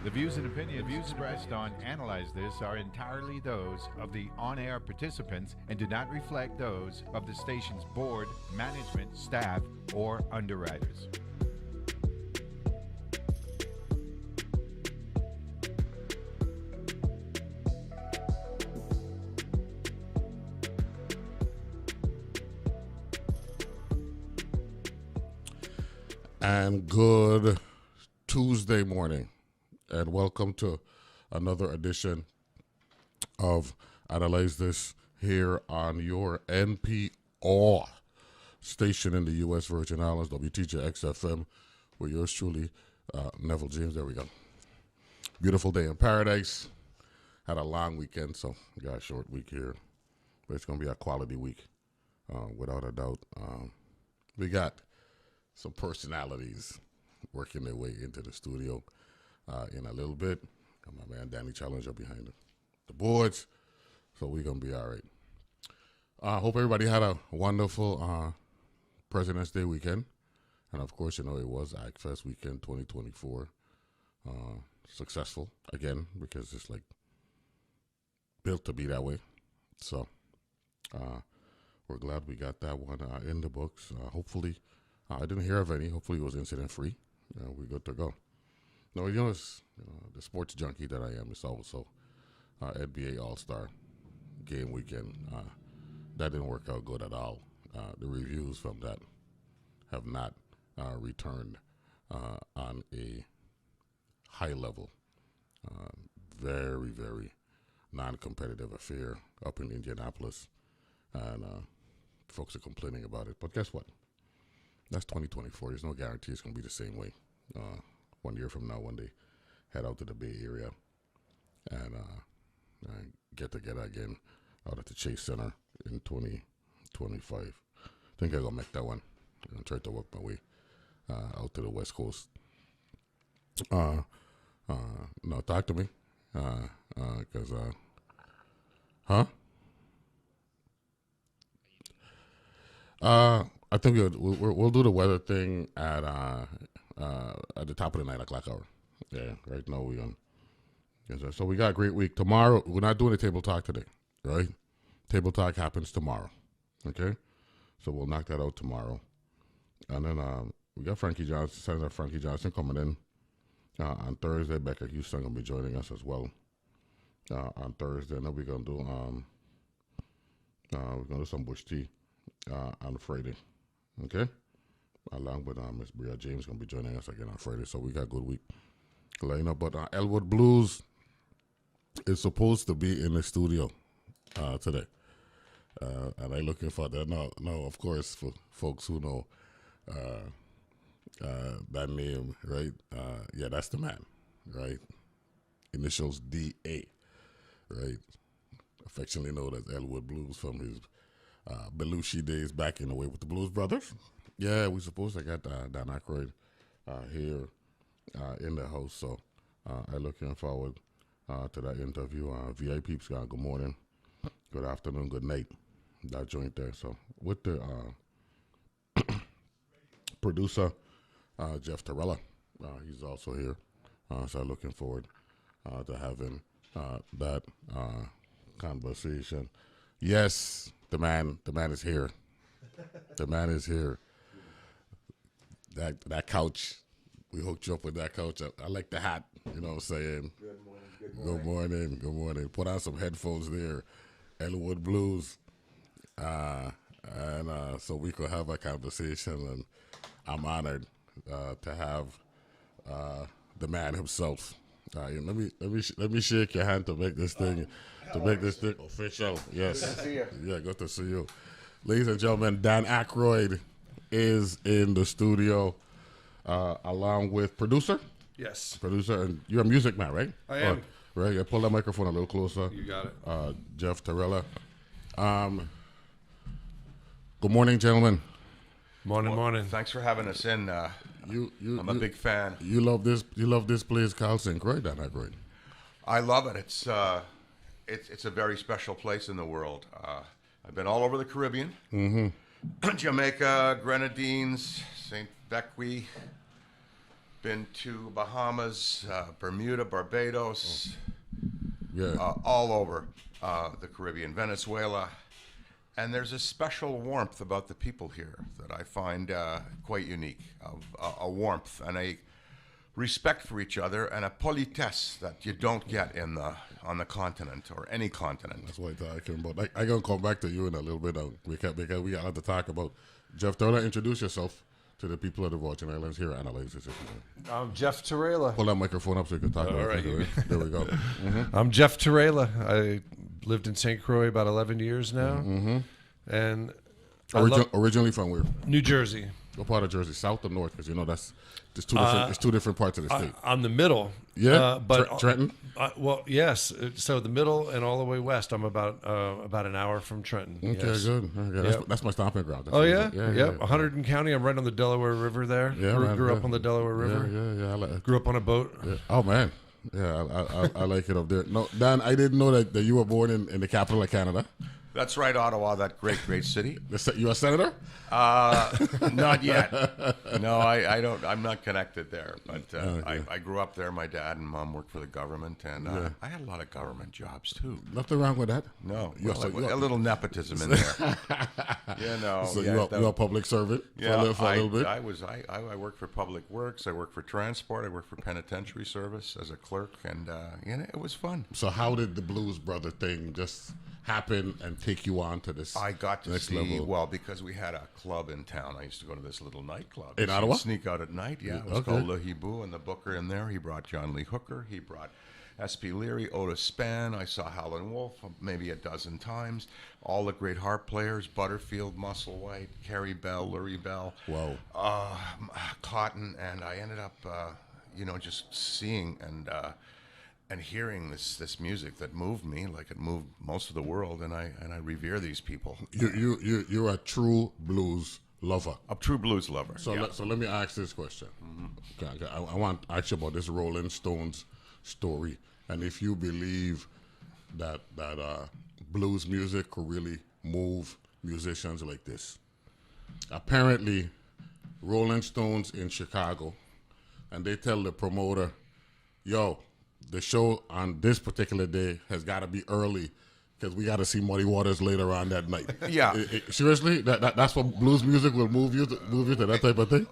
The views and opinions expressed on Analyze This are entirely those of the on air participants and do not reflect those of the station's board, management, staff, or underwriters. And good Tuesday morning, and welcome to another edition of Analyze This here on your NPR station in the U.S. Virgin Islands, WTJX FM, with yours truly, Neville James. There we go. Beautiful day in paradise. Had a long weekend, so we got a short week here, but it's going to be a quality week, without a doubt. We got some personalities working their way into the studio in a little bit. Got my man Danny Challenger behind the boards, so we're going to be all right. Hope everybody had a wonderful President's Day weekend. And, of course, it was AgFest weekend 2024. Successful, again, because it's, built to be that way. So we're glad we got that one in the books. Hopefully, I didn't hear of any. Hopefully it was incident-free. We're good to go. No, it's, the sports junkie that I am, it's also NBA All-Star game weekend. That didn't work out good at all. The reviews from that have not returned on a high level. Very, very non-competitive affair up in Indianapolis. And folks are complaining about it. But guess what? That's 2024. There's no guarantee it's going to be the same way 1 year from now when they head out to the Bay Area and get together again out at the Chase Center in 2025. I think I'm going to make that one. I'm going to try to work my way out to the West Coast. No, talk to me. Because, I think we'll do the weather thing at the top of the 9 o'clock hour. Yeah, right now we on. So we got a great week. Tomorrow, we're not doing a table talk today, right? Table talk happens tomorrow, okay? So we'll knock that out tomorrow. And then we got Senator Frankie Johnson coming in on Thursday. Becca Houston going to be joining us as well on Thursday. And then we're going to do some Bush tea on Friday. Okay, along with Miss Bria James going to be joining us again on Friday, so we got a good week lined up. But Elwood Blues is supposed to be in the studio today, and I'm looking for that. No, of course, for folks who know that name, right? Yeah, that's the man, right? Initials D.A., right? Affectionately known as Elwood Blues from his Belushi days back in the way with the Blues Brothers. Yeah, we supposed to get Dan Aykroyd here in the house, so I'm looking forward to that interview. VIP Scott, good morning, good afternoon, good night. That joint there. So with the producer Jeff Torella, he's also here. So I'm looking forward to having that conversation. Yes. The man is here. The man is here. That couch, we hooked you up with that couch. I like the hat, you know what I'm saying? Good morning. Put on some headphones there. Elwood Blues. And so we could have a conversation, and I'm honored to have the man himself. Let me shake your hand to make this thing official. Yes. Good to see you. Yeah, good to see you. Ladies and gentlemen, Dan Aykroyd is in the studio along with producer. Yes. Producer, and you're a music man, right? I am. Right, yeah, pull that microphone a little closer. You got it. Jeff Torella. Good morning, gentlemen. Morning. Thanks for having us in. I'm a big fan. You love this place, Carl Sink, right, Dan Aykroyd? I love it. It's a very special place in the world. I've been all over the Caribbean. Mm-hmm. Jamaica, Grenadines, St. Bequia, been to Bahamas, Bermuda, Barbados, all over the Caribbean, Venezuela. And there's a special warmth about the people here that I find quite unique, of a warmth and a respect for each other and a politesse that you don't get on the continent or any continent. That's what I'm talking about. I'm going to come back to you in a little bit because we got a lot to talk about. Jeff Turrella, introduce yourself to the people of the Virgin Islands here at Analyze This. I'm Jeff Turrella. Pull that microphone up so you can talk about it. There we go. I'm Jeff Turrella. I lived in St. Croix about 11 years now. And originally from where? New Jersey. What part of Jersey? South or north? Because you know there's two different parts of the state. I'm the middle. Yeah, but Trenton. Well, yes. So the middle and all the way west. I'm about an hour from Trenton. Okay, yes. good. Okay. That's my stomping ground. That's Yeah. 100 County. I'm right on the Delaware River there. Yeah, grew up on the Delaware River. Yeah. I like it. Grew up on a boat. Yeah. Oh man. Yeah, I like it up there. No, Dan, I didn't know that you were born in the capital of Canada. That's right, Ottawa, that great city. You a senator? Not yet. No, I don't. I'm not connected there. But I grew up there. My dad and mom worked for the government, and I had a lot of government jobs too. Nothing wrong with that. No, a little nepotism in there. So you're a public servant for a little bit. I worked for Public Works. I worked for Transport. I worked for Penitentiary Service as a clerk, and it was fun. So how did the Blues Brother thing just happen and take you on to this? I got to next see level? Well, because we had a club in town. I used to go to this little nightclub in Ottawa. Sneak out at night. Yeah, it was called Le Hibou, and the booker in there. He brought John Lee Hooker. He brought S.P. Leary, Otis Spann. I saw Howlin' Wolf maybe a dozen times. All the great harp players: Butterfield, Musselwhite, Carrie Bell, Lurie Bell. Wow. Cotton, and I ended up, just seeing and hearing this music that moved me, like it moved most of the world, and I revere these people. You're a true blues lover. A true blues lover. So let me ask this question. Okay, I want to ask you about this Rolling Stones story, and if you believe that blues music could really move musicians like this. Apparently, Rolling Stones in Chicago, and they tell the promoter, "Yo, the show on this particular day has got to be early because we got to see Muddy Waters later on that night." Yeah. Seriously? That's what blues music will move you to that type of thing?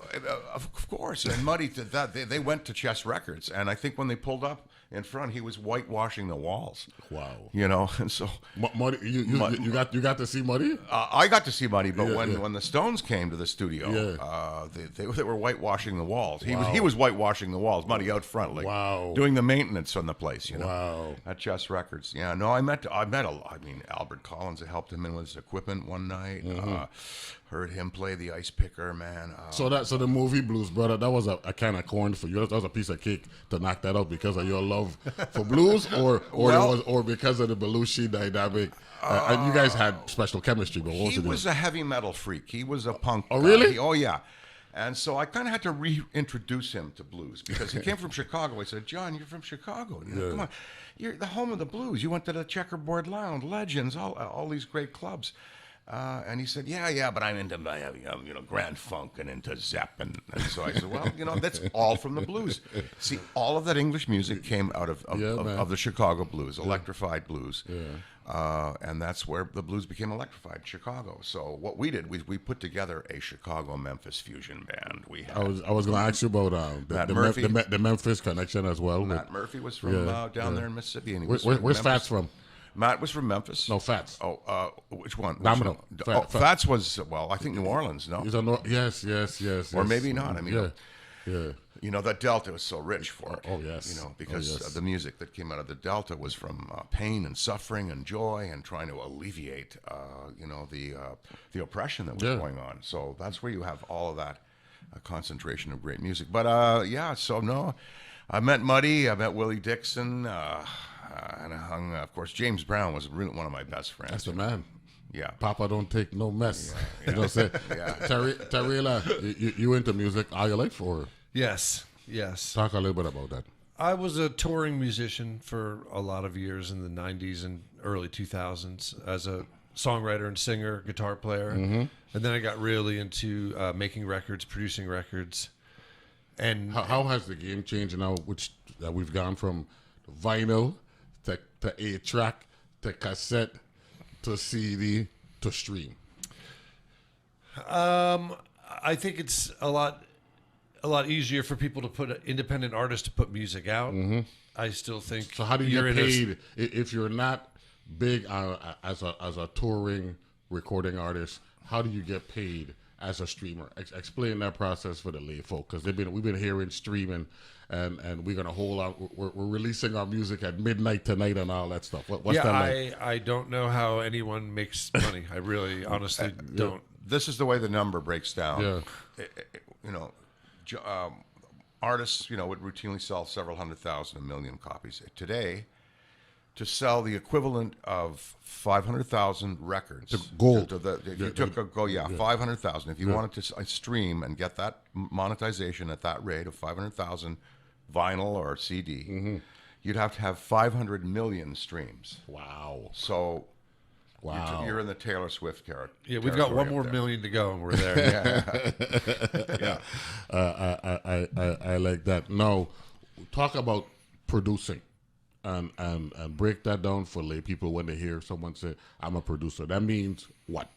Of course. And Muddy did that. They went to Chess Records, and I think when they pulled up in front, he was whitewashing the walls. Wow. And so Muddy, you got to see Muddy? I got to see Muddy, but when the Stones came to the studio, they were whitewashing the walls. He was whitewashing the walls. Muddy out front, like doing the maintenance on the place. At Chess Records. Yeah. No, I met Albert Collins. I helped him in with his equipment one night. Heard him play the ice picker, man. So the movie Blues Brother, that was a kind of corn for you. That was a piece of cake to knock that out because of your love for blues, or because of the Belushi dynamic. And you guys had special chemistry, but he was a heavy metal freak. He was a punk. Oh, really? Oh, yeah. And so I kind of had to reintroduce him to blues because he came from Chicago. I said, "John, you're from Chicago. Come on, you're the home of the blues. You went to the Checkerboard Lounge, Legends, all these great clubs." And he said, yeah, but I'm into Grand Funk and into Zepp. And so I said, well, that's all from the blues. See, all of that English music came out of the Chicago blues, electrified blues. Yeah. And that's where the blues became electrified, Chicago. So what we did, we put together a Chicago-Memphis fusion band. We had, I was going to ask you about the Memphis connection as well. Matt Murphy was from down there in Mississippi. And where's Fats from? Matt was from Memphis. No, Fats. Oh, which one? Domino. Fats was, I think New Orleans, no? Yes. Or maybe not. I mean, yeah. That Delta was so rich for it. Oh, yes. Because the music that came out of the Delta was from pain and suffering and joy and trying to alleviate, the oppression that was going on. So that's where you have all of that concentration of great music. But, I met Muddy. I met Willie Dixon. And I hung, of course, James Brown was really one of my best friends. That's the man. Yeah. Papa don't take no mess. You know what I'm saying? Tarila, you into music all your life, or? Yes. Talk a little bit about that. I was a touring musician for a lot of years in the 90s and early 2000s as a songwriter and singer, guitar player. And then I got really into making records, producing records. And How has the game changed now? Which we've gone from vinyl to 8-track to cassette to CD to stream. I think it's a lot easier for people to put independent artists to put music out. I still think. So how do you you're get in a- paid if you're not big as a touring recording artist? How do you get paid as a streamer? Explain that process for the lay folk, because we've been hearing streaming, and we're gonna hold on. We're releasing our music at midnight tonight and all that stuff. What's that like? I don't know how anyone makes money. I really, honestly, don't. This is the way the number breaks down. Yeah. You know, artists, would routinely sell several 100,000, 1 million copies. Today, to sell the equivalent of 500,000 records, gold. If you took 500,000. If you wanted to stream and get that monetization at that rate of 500,000 vinyl or CD, you'd have to have 500 million streams. Wow. So. Wow. You're in the Taylor Swift character. Yeah, we've got one more million to go, and we're there. Yeah. I like that. Now, talk about producing, and break that down for lay people when they hear someone say, "I'm a producer." That means what?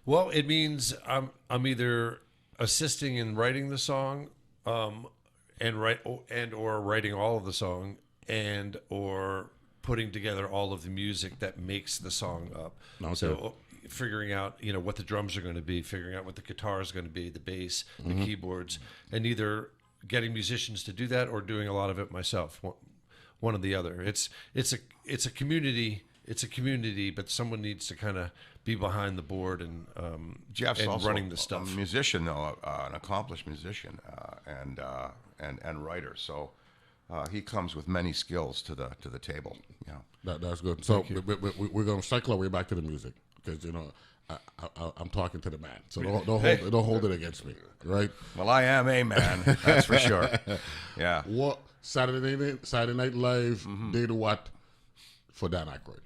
Well, it means I'm either assisting in writing the song, and writing all of the song, and or putting together all of the music that makes the song up. Okay. So figuring out, what the drums are going to be, figuring out what the guitar is going to be, the bass, the keyboards, and either getting musicians to do that or doing a lot of it myself. One or the other. It's a community. It's a community, but someone needs to kind of be behind the board and Jeff's and also running the stuff. a musician, though, an accomplished musician and writer. So he comes with many skills to the table. Yeah, That's good. So we're going to cycle our way back to the music, because I'm talking to the man. So don't hold it against me, right? Well, I am a man, that's for sure. Yeah. What Saturday Night Live did what for Dan Aykroyd?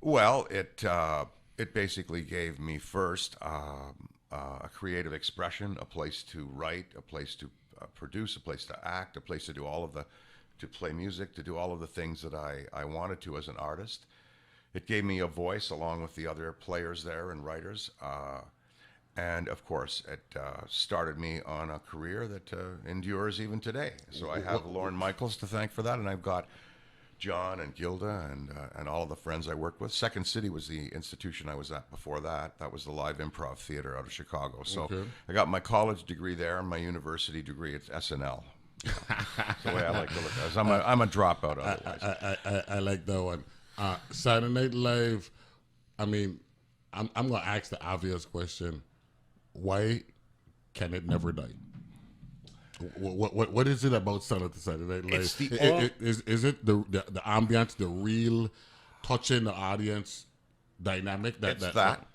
Well, it basically gave me first a creative expression, a place to write, a place to produce, a place to act, a place to do to play music, to do all of the things that I wanted to as an artist. It gave me a voice along with the other players there and writers. And of course, it started me on a career that endures even today. So I have Lorne Michaels to thank for that, and I've got John and Gilda and all of the friends I worked with. Second City was the institution I was at before that. That was the live improv theater out of Chicago. So I got my college degree there and my university degree at SNL. That's the way I like to look at it. I'm a dropout otherwise. I like that one. Saturday Night Live, I mean, I'm going to ask the obvious question. Why can it never die? What is it about Saturday Night Live? It's Is it the ambience, the real touching the audience dynamic? That.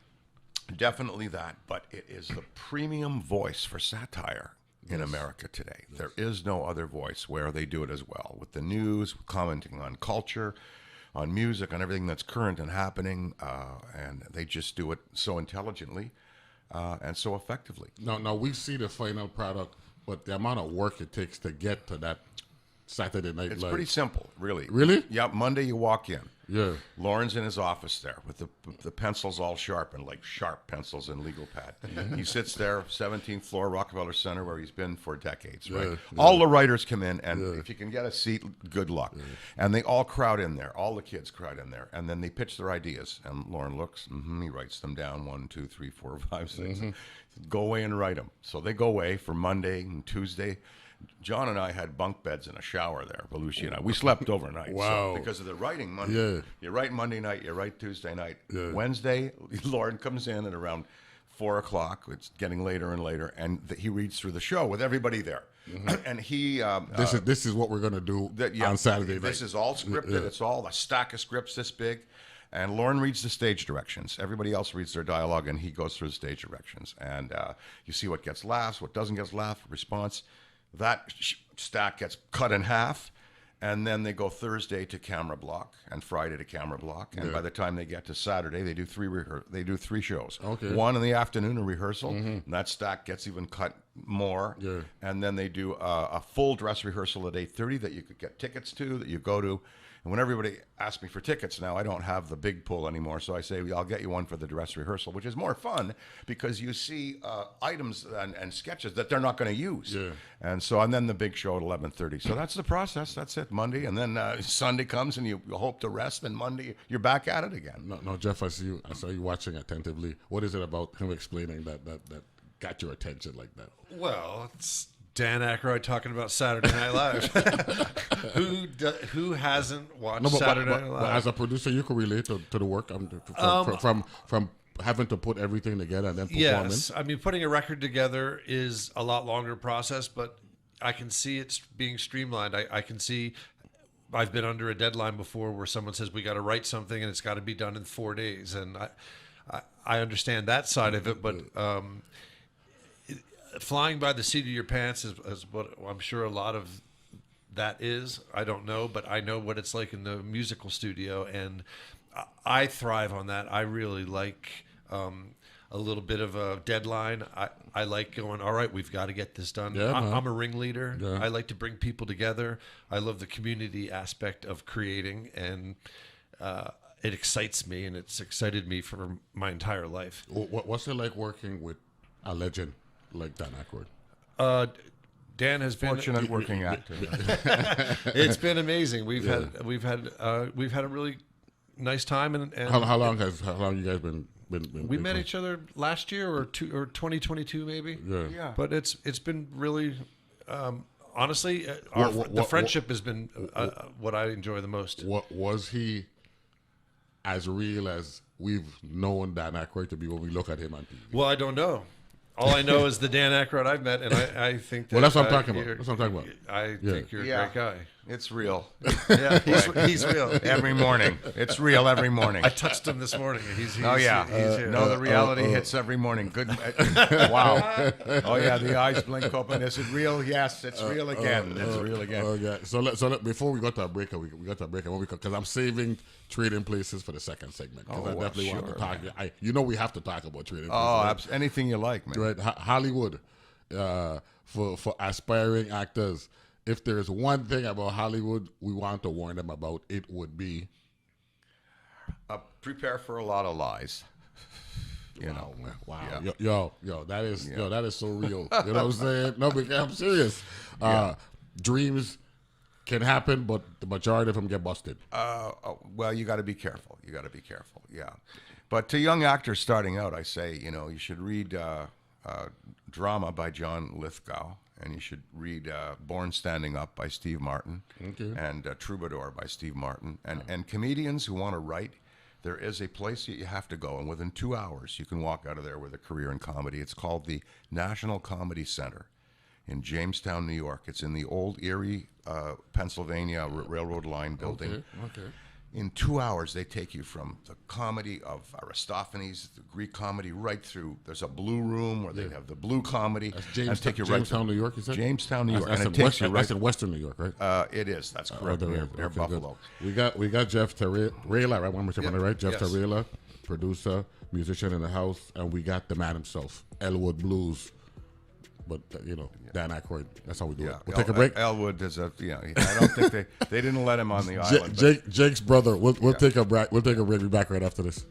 Definitely that. But it is the premium voice for satire in America today. Yes. There is no other voice where they do it as well. With the news, commenting on culture, on music, on everything that's current and happening. And they just do it so intelligently and so effectively. Now we see the final product, but the amount of work it takes to get to that Saturday Night Live. It's pretty simple, really. Really? Yeah, Monday you walk in. Yeah. Lauren's in his office there with the pencils all sharpened, like sharp pencils and legal pad. He sits there, 17th floor, Rockefeller Center, where he's been for decades, right? Yeah. All the writers come in, and if you can get a seat, good luck. Yeah. And they all crowd in there. All the kids crowd in there. And then they pitch their ideas. And Lauren looks, he writes them down, 1, 2, 3, 4, 5, 6. Go away and write them. So they go away for Monday and Tuesday. John and I had bunk beds in a shower there, Belushi and I. We slept overnight. Wow. So, because of the writing Monday. Yeah. You write Monday night, you write Tuesday night. Yeah. Wednesday, Lauren comes in at around 4 o'clock. It's getting later and later, and he reads through the show with everybody there. And he... this is what we're going to do on Saturday night. This is all scripted. Yeah. It's all a stack of scripts this big. And Lauren reads the stage directions. Everybody else reads their dialogue, and he goes through the stage directions. And you see what gets laughs, what doesn't get laughs, response. That stack gets cut in half, and then they go Thursday to camera block and Friday to camera block. And by the time they get to Saturday, they do three shows. Okay. One in the afternoon, a rehearsal, and that stack gets even cut more. Yeah. And then they do a full dress rehearsal at 8:30 that you could get tickets to, that you go to. And when everybody asks me for tickets now, I don't have the big pool anymore. So I say, I'll get you one for the dress rehearsal, which is more fun because you see items and sketches that they're not going to use. Yeah. And then the big show at 11:30. So that's the process. That's it, Monday. And then Sunday comes and you hope to rest. And Monday, you're back at it again. No, Jeff, I saw you watching attentively. What is it about him explaining that got your attention like that? Well, it's Dan Aykroyd talking about Saturday Night Live. Who hasn't watched Saturday Night Live? But as a producer, you can relate to the work from having to put everything together and then performing. Yes, I mean, putting a record together is a lot longer process, but I can see it's being streamlined. I can see. I've been under a deadline before where someone says we got to write something and it's got to be done in 4 days, and I understand that side of it, but. Flying by the seat of your pants is what I'm sure a lot of that is. I don't know, but I know what it's like in the musical studio, and I thrive on that. I really like a little bit of a deadline. I like going, all right, we've got to get this done. Yeah, I'm a ringleader. Yeah. I like to bring people together. I love the community aspect of creating, and it excites me, and it's excited me for my entire life. What's it like working with a legend like Dan Aykroyd? Dan has been Fortunate working actor. It's been amazing. We've had a really nice time, and How long you guys been we met each other last year or 2022 maybe. Yeah. But it's been really honestly the friendship has been what I enjoy the most. What was he as real as we've known Dan Aykroyd to be when we look at him on TV? Well, I don't know. All I know is the Dan Aykroyd I've met, and I think that. Well, that's what I'm talking about. That's what I'm talking about. I think you're a great guy. It's real. Yeah, he's real. Every morning. It's real every morning. I touched him this morning. He's He's here. No, the reality hits every morning. Good. Wow. Oh yeah, the eyes blink open. Is it real? Yes, it's real again. It's real again. Okay. So before we got to a break, because I'm saving Trading Places for the second segment. Because I definitely want to talk. We have to talk about Trading Places. Oh, anything you like, man. Right, Hollywood, for aspiring actors. If there's one thing about Hollywood we want to warn them about, it would be Prepare for a lot of lies. Wow. Yeah. Yo, that is so real. You know what I'm saying? No, because I'm serious. Dreams can happen, but the majority of them get busted. Well, you got to be careful. Yeah. But to young actors starting out, I say, you should read Drama by John Lithgow, and you should read Born Standing Up by Steve Martin, and Troubadour by Steve Martin. And comedians who want to write, there is a place that you have to go, and within 2 hours, you can walk out of there with a career in comedy. It's called the National Comedy Center in Jamestown, New York. It's in the old Erie, Pennsylvania railroad line building. Okay. In 2 hours, they take you from the comedy of Aristophanes, the Greek comedy, right through. There's a blue room where they have the blue comedy. That's Jamestown, New York, you said? Jamestown, New York. That's in Western New York, right? It is. That's correct. Near Buffalo. Good. We got Jeff Tarela, right? One more time, right? Jeff Yes. Tarela, producer, musician in the house, and we got the man himself, Elwood Blues. But Dan Aykroyd. That's how we do it. We'll take a break. Elwood is I don't think they didn't let him on the island. Jake's brother. We'll take a break. We'll take a break. We'll be back right after this.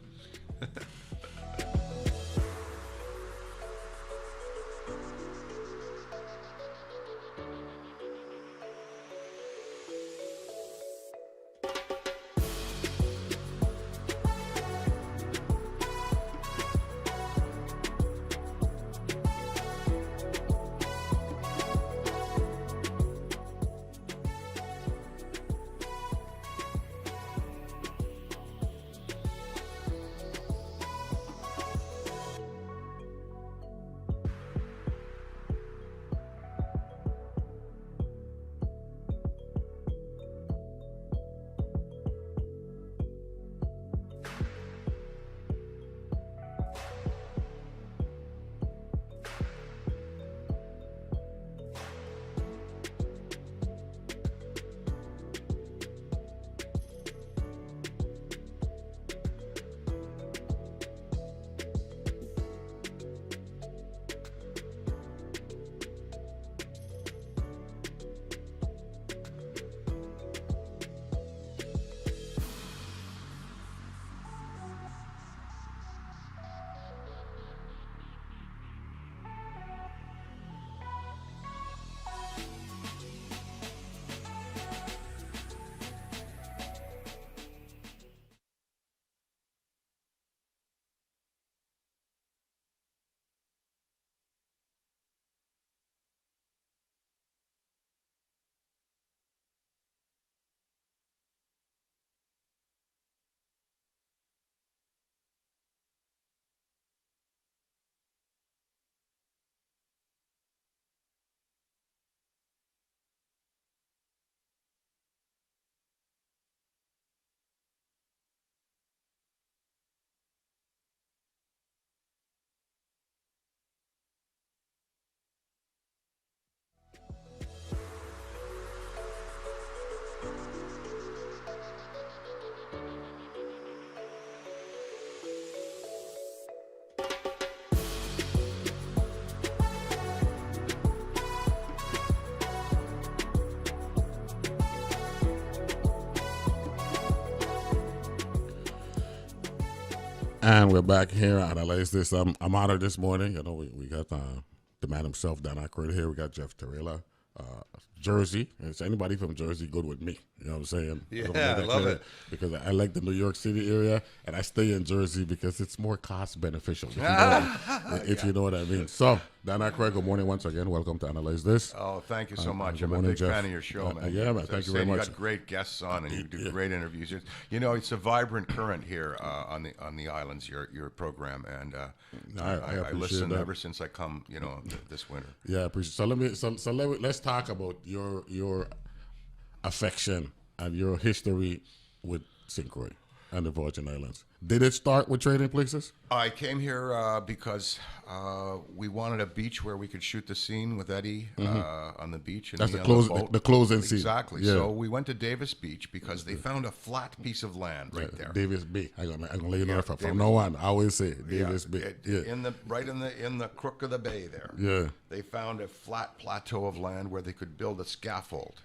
And we're back here. Analyze this. I'm honored this morning. You know, we got the man himself, Dan Aykroyd here. We got Jeff Torella, Jersey. It's anybody from Jersey good with me. You know what I'm saying? Yeah, I I love it. because I like the New York City area, and I stay in Jersey because it's more cost beneficial. If you know what I mean. So, Dan Aykroyd, good morning once again. Welcome to Analyze This. Oh, thank you so much. good I'm a morning, big Jeff. fan of your show, man. Yeah, man. Thank you very much. You got great guests on, and you do great interviews. You know, it's a vibrant current here on the islands. Your program, and I I appreciate listen that. ever since I come. You know, this winter. Yeah, I appreciate. Let's talk about your affection and your history with St. Croix and the Virgin Islands. Did it start with Trading Places? I came here because we wanted a beach where we could shoot the scene with Eddie on the beach. And That's me the on close, boat. the closing scene. Exactly. Yeah. So we went to Davis Beach because they found a flat piece of land right there. Davis B. I'm gonna lay you know from Davis- now on. I always say it, Davis B. Yeah. In the crook of the bay there. Yeah. They found a flat plateau of land where they could build a scaffold.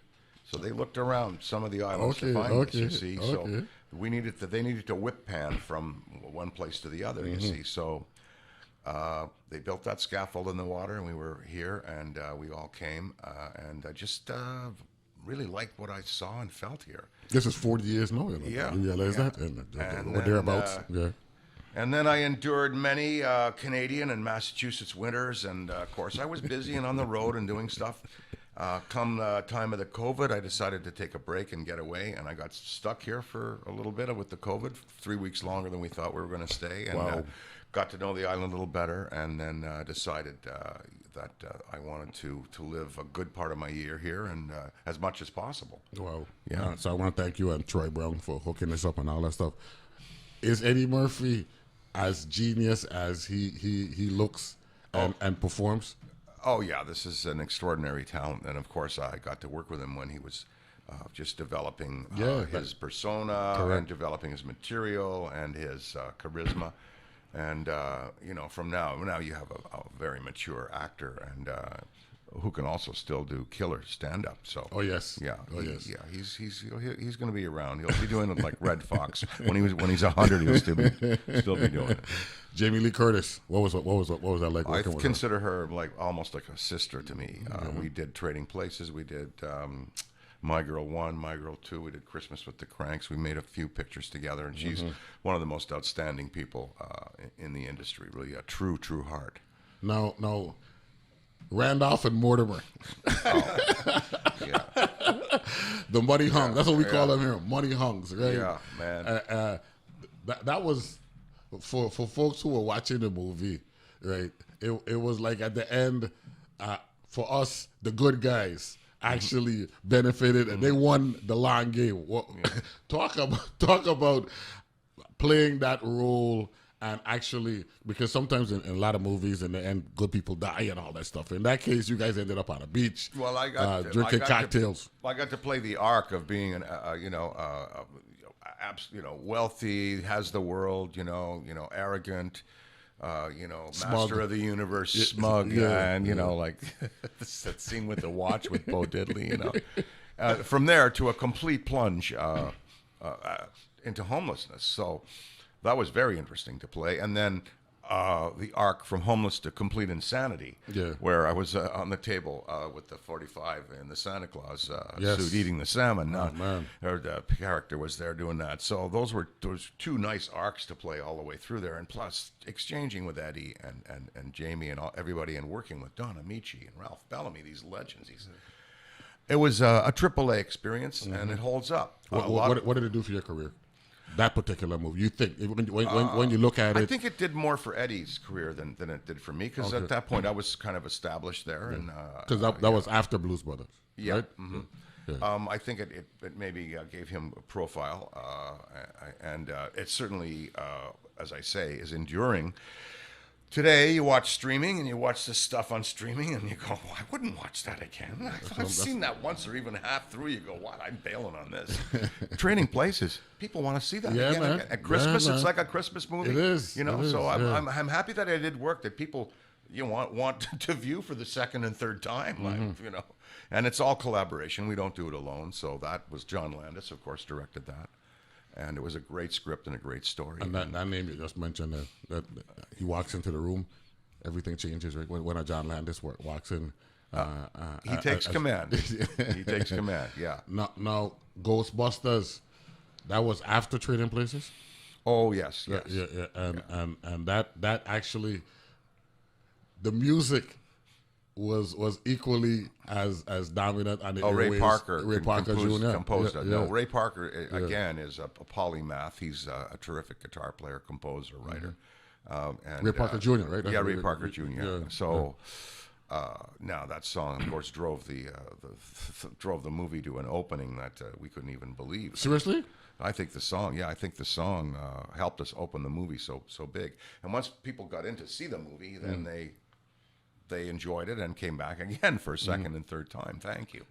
So they looked around some of the islands to find this, you see. So they needed to whip pan from one place to the other, you see. So they built that scaffold in the water, and we were here, and we all came, and I just really liked what I saw and felt here. This is 40 years now. Yeah, You realize yeah. that? And And or then, thereabouts. Yeah. And then I endured many Canadian and Massachusetts winters, and of course I was busy and on the road and doing stuff. Come the time of the COVID, I decided to take a break and get away, and I got stuck here for a little bit with the COVID, 3 weeks longer than we thought we were going to stay, and Wow. got to know the island a little better, and then decided that I wanted to live a good part of my year here, and as much as possible. Wow. Yeah. So I want to thank you and Troy Brown for hooking us up and all that stuff. Is Eddie Murphy as genius as he looks and performs? Oh yeah, this is an extraordinary talent, and of course I got to work with him when he was just developing his persona and developing his material and his charisma, and you know, from now you have a very mature actor and who can also still do killer stand up. So Oh yes. yeah, Oh yes. he's going to be around. He'll be doing it like Red Fox when he's 100. He'll still be doing it. Jamie Lee Curtis. What was that like I working with her? consider her like almost like a sister to me. We did Trading Places. We did My Girl 1, My Girl 2. We did Christmas with the Cranks. We made a few pictures together, and she's one of the most outstanding people in the industry. Really, a true heart. Now, Randolph and Mortimer. Yeah, The Money Hung. That's what we call them here. Money Hungs, right? yeah, man. That was for folks who were watching the movie, right? It was like at the end, for us, the good guys actually benefited and they won the long game. Talk about playing that role. And actually, because sometimes in a lot of movies, in the end, good people die and all that stuff. In that case, you guys ended up on a beach, Well, I got drinking cocktails. I got to play the arc of being an wealthy, has the world, arrogant, master of the universe, smug, and like that scene with the watch with Bo Diddley. From there to a complete plunge into homelessness. So that was very interesting to play, and then the arc from homeless to complete insanity, where I was on the table with the 45 in the Santa Claus suit eating the salmon. The character was there doing that. So those two nice arcs to play all the way through there, and plus exchanging with Eddie and Jamie and everybody, and working with Don Amici and Ralph Bellamy, these legends. It was a AAA experience, and it holds up. What did it do for your career? That particular movie, you think when you look at it? I think it did more for Eddie's career than it did for me, because at that point I was kind of established there, and because that was after Blues Brothers. yeah. Right? Mm-hmm. I think it maybe gave him a profile, and it certainly, as I say, is enduring. Today, you watch streaming and you watch this stuff on streaming and you go, well, I wouldn't watch that again. I've seen that once or even half through. You go, what? I'm bailing on this. Trading Places. People want to see that again. Man. At Christmas, man. It's like a Christmas movie. It is. You know, It so is, I'm happy that I did work that people want to view for the second and third time. And it's all collaboration. We don't do it alone. So that was John Landis, of course, directed that. And it was a great script and a great story. And that name you just mentioned, that he walks into the room, everything changes, right? When a John Landis walks in. He takes command. He takes command, yeah. Now, Ghostbusters, that was after Trading Places? Oh, yes, yes. Yeah. And that actually, the music was equally as dominant on the Ray airwaves. Parker. Ray Parker Jr. Composed it. Yeah. No, Ray Parker, again, is a polymath. He's a terrific guitar player, composer, writer. And, Ray Parker Jr., right? Yeah, Ray Parker Jr. Yeah. So now that song, of course, drove the movie to an opening that we couldn't even believe. Seriously? I think the song helped us open the movie so big. And once people got in to see the movie, then they enjoyed it and came back again for a second and third time. Thank you.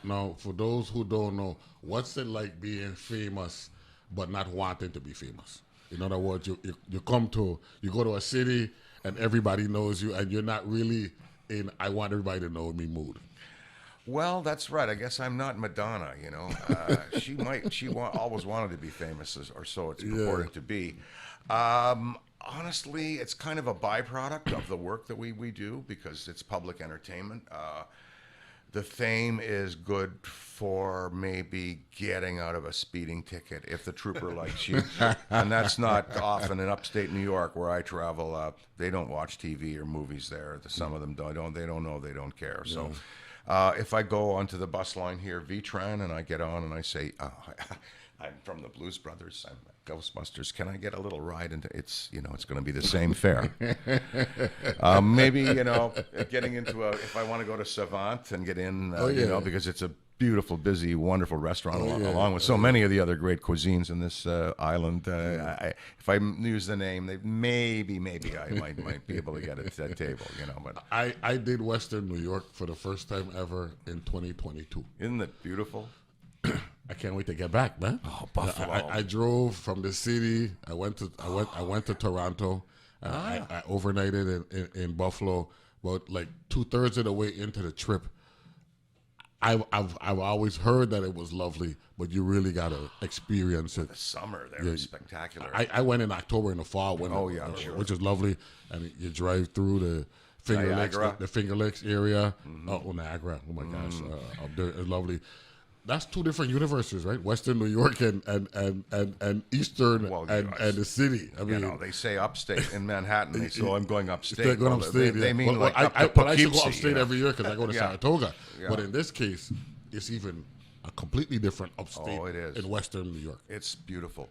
Now, for those who don't know, what's it like being famous but not wanting to be famous? In other words, you go to a city and everybody knows you, and you're not really in I want everybody to know me mood. Well, that's right. I guess I'm not Madonna, you know. She always wanted to be famous, or so it's purported to be. Honestly, it's kind of a byproduct of the work that we do because it's public entertainment. The fame is good for maybe getting out of a speeding ticket if the trooper likes you. And that's not often in upstate New York where I travel. They don't watch TV or movies there. Some of them don't. They don't know. They don't care. So if I go onto the bus line here, VTran, and I get on and I say, I'm from the Blues Brothers. I'm Ghostbusters. Can I get a little ride into it's going to be the same fare. Maybe, getting into if I want to go to Savant and get in, because it's a beautiful, busy, wonderful restaurant along with so many of the other great cuisines in this island. If I use the name, maybe I might be able to get it to that table, But I did Western New York for the first time ever in 2022. Isn't it beautiful? I can't wait to get back, man. Oh, Buffalo! I drove from the city. I went to Toronto. I overnighted in Buffalo. About like 2/3 of the way into the trip, I've always heard that it was lovely, but you really got to experience it. The summer there is spectacular. I went in October in the fall, which is lovely, and you drive through the Finger Lakes, the Finger Lakes area. Oh, Niagara! Oh my gosh, up there is lovely. That's two different universes, right? Western New York and Eastern and the city. I mean, they say upstate in Manhattan. So I'm going upstate. They're going upstate. They mean I used to go upstate every year because I go to Saratoga. Yeah. But in this case, it's even a completely different upstate. Oh, it is. In Western New York. It's beautiful.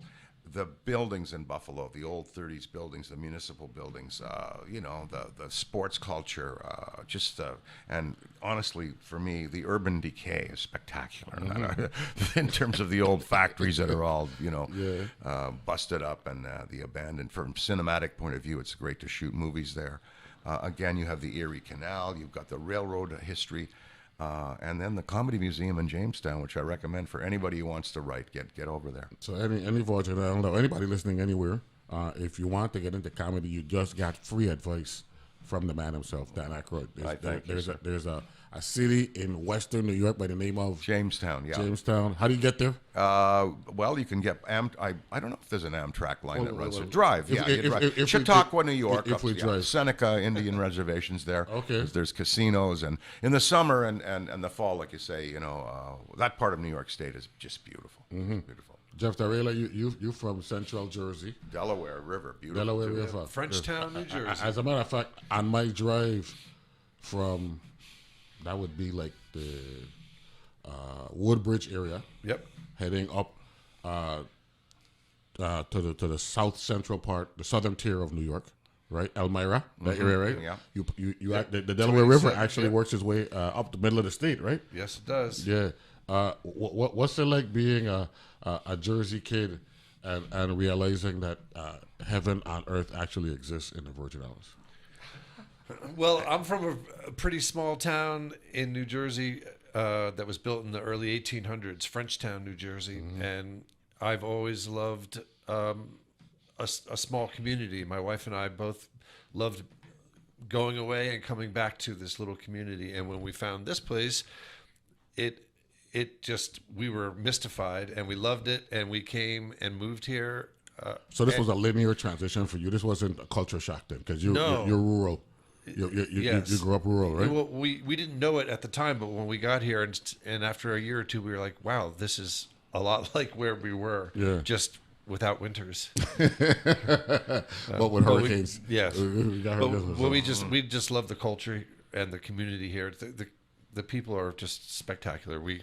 The buildings in Buffalo, the old 30s buildings, the municipal buildings, the sports culture, and honestly, for me, the urban decay is spectacular in terms of the old factories that are all, busted up and the abandoned. From cinematic point of view, it's great to shoot movies there. Again, you have the Erie Canal, you've got the railroad history. And then the Comedy Museum in Jamestown, which I recommend for anybody who wants to write. Get over there. So any Virgin Island, anybody listening anywhere, if you want to get into comedy, you just got free advice from the man himself, Dan Aykroyd. There's a city in Western New York by the name of Jamestown. Yeah, Jamestown. How do you get there? Well, you can get I don't know if there's an Amtrak line that runs. Drive. You drive. Chautauqua, New York. If we drive. Seneca Indian reservations there. Okay. There's casinos, and in the summer and the fall, like you say, that part of New York State is just beautiful. Beautiful. Jeff Darela, you from Central Jersey. Delaware River, beautiful. Delaware River. Frenchtown, New Jersey. As a matter of fact, on my drive from, that would be like the Woodbridge area. Yep. Heading up to the south central part, the southern tier of New York, right? Elmira, that area, right? Yeah. The Delaware River actually works its way up the middle of the state, right? Yes, it does. Yeah. What's it like being a Jersey kid and realizing that heaven on earth actually exists in the Virgin Islands? Well, I'm from a pretty small town in New Jersey that was built in the early 1800s, Frenchtown, New Jersey, and I've always loved a small community. My wife and I both loved going away and coming back to this little community, and when we found this place, it we were mystified, and we loved it, and we came and moved here. So this was a linear transition for you. This wasn't a culture shock then, because you're rural. Yes. You grew up rural, right? Well, we didn't know it at the time, but when we got here, and after a year or two, we were like, wow, this is a lot like where we were, just without winters. But with hurricanes. Yes. We got hurricanes. Well, we just love the culture and the community here. The people are just spectacular. We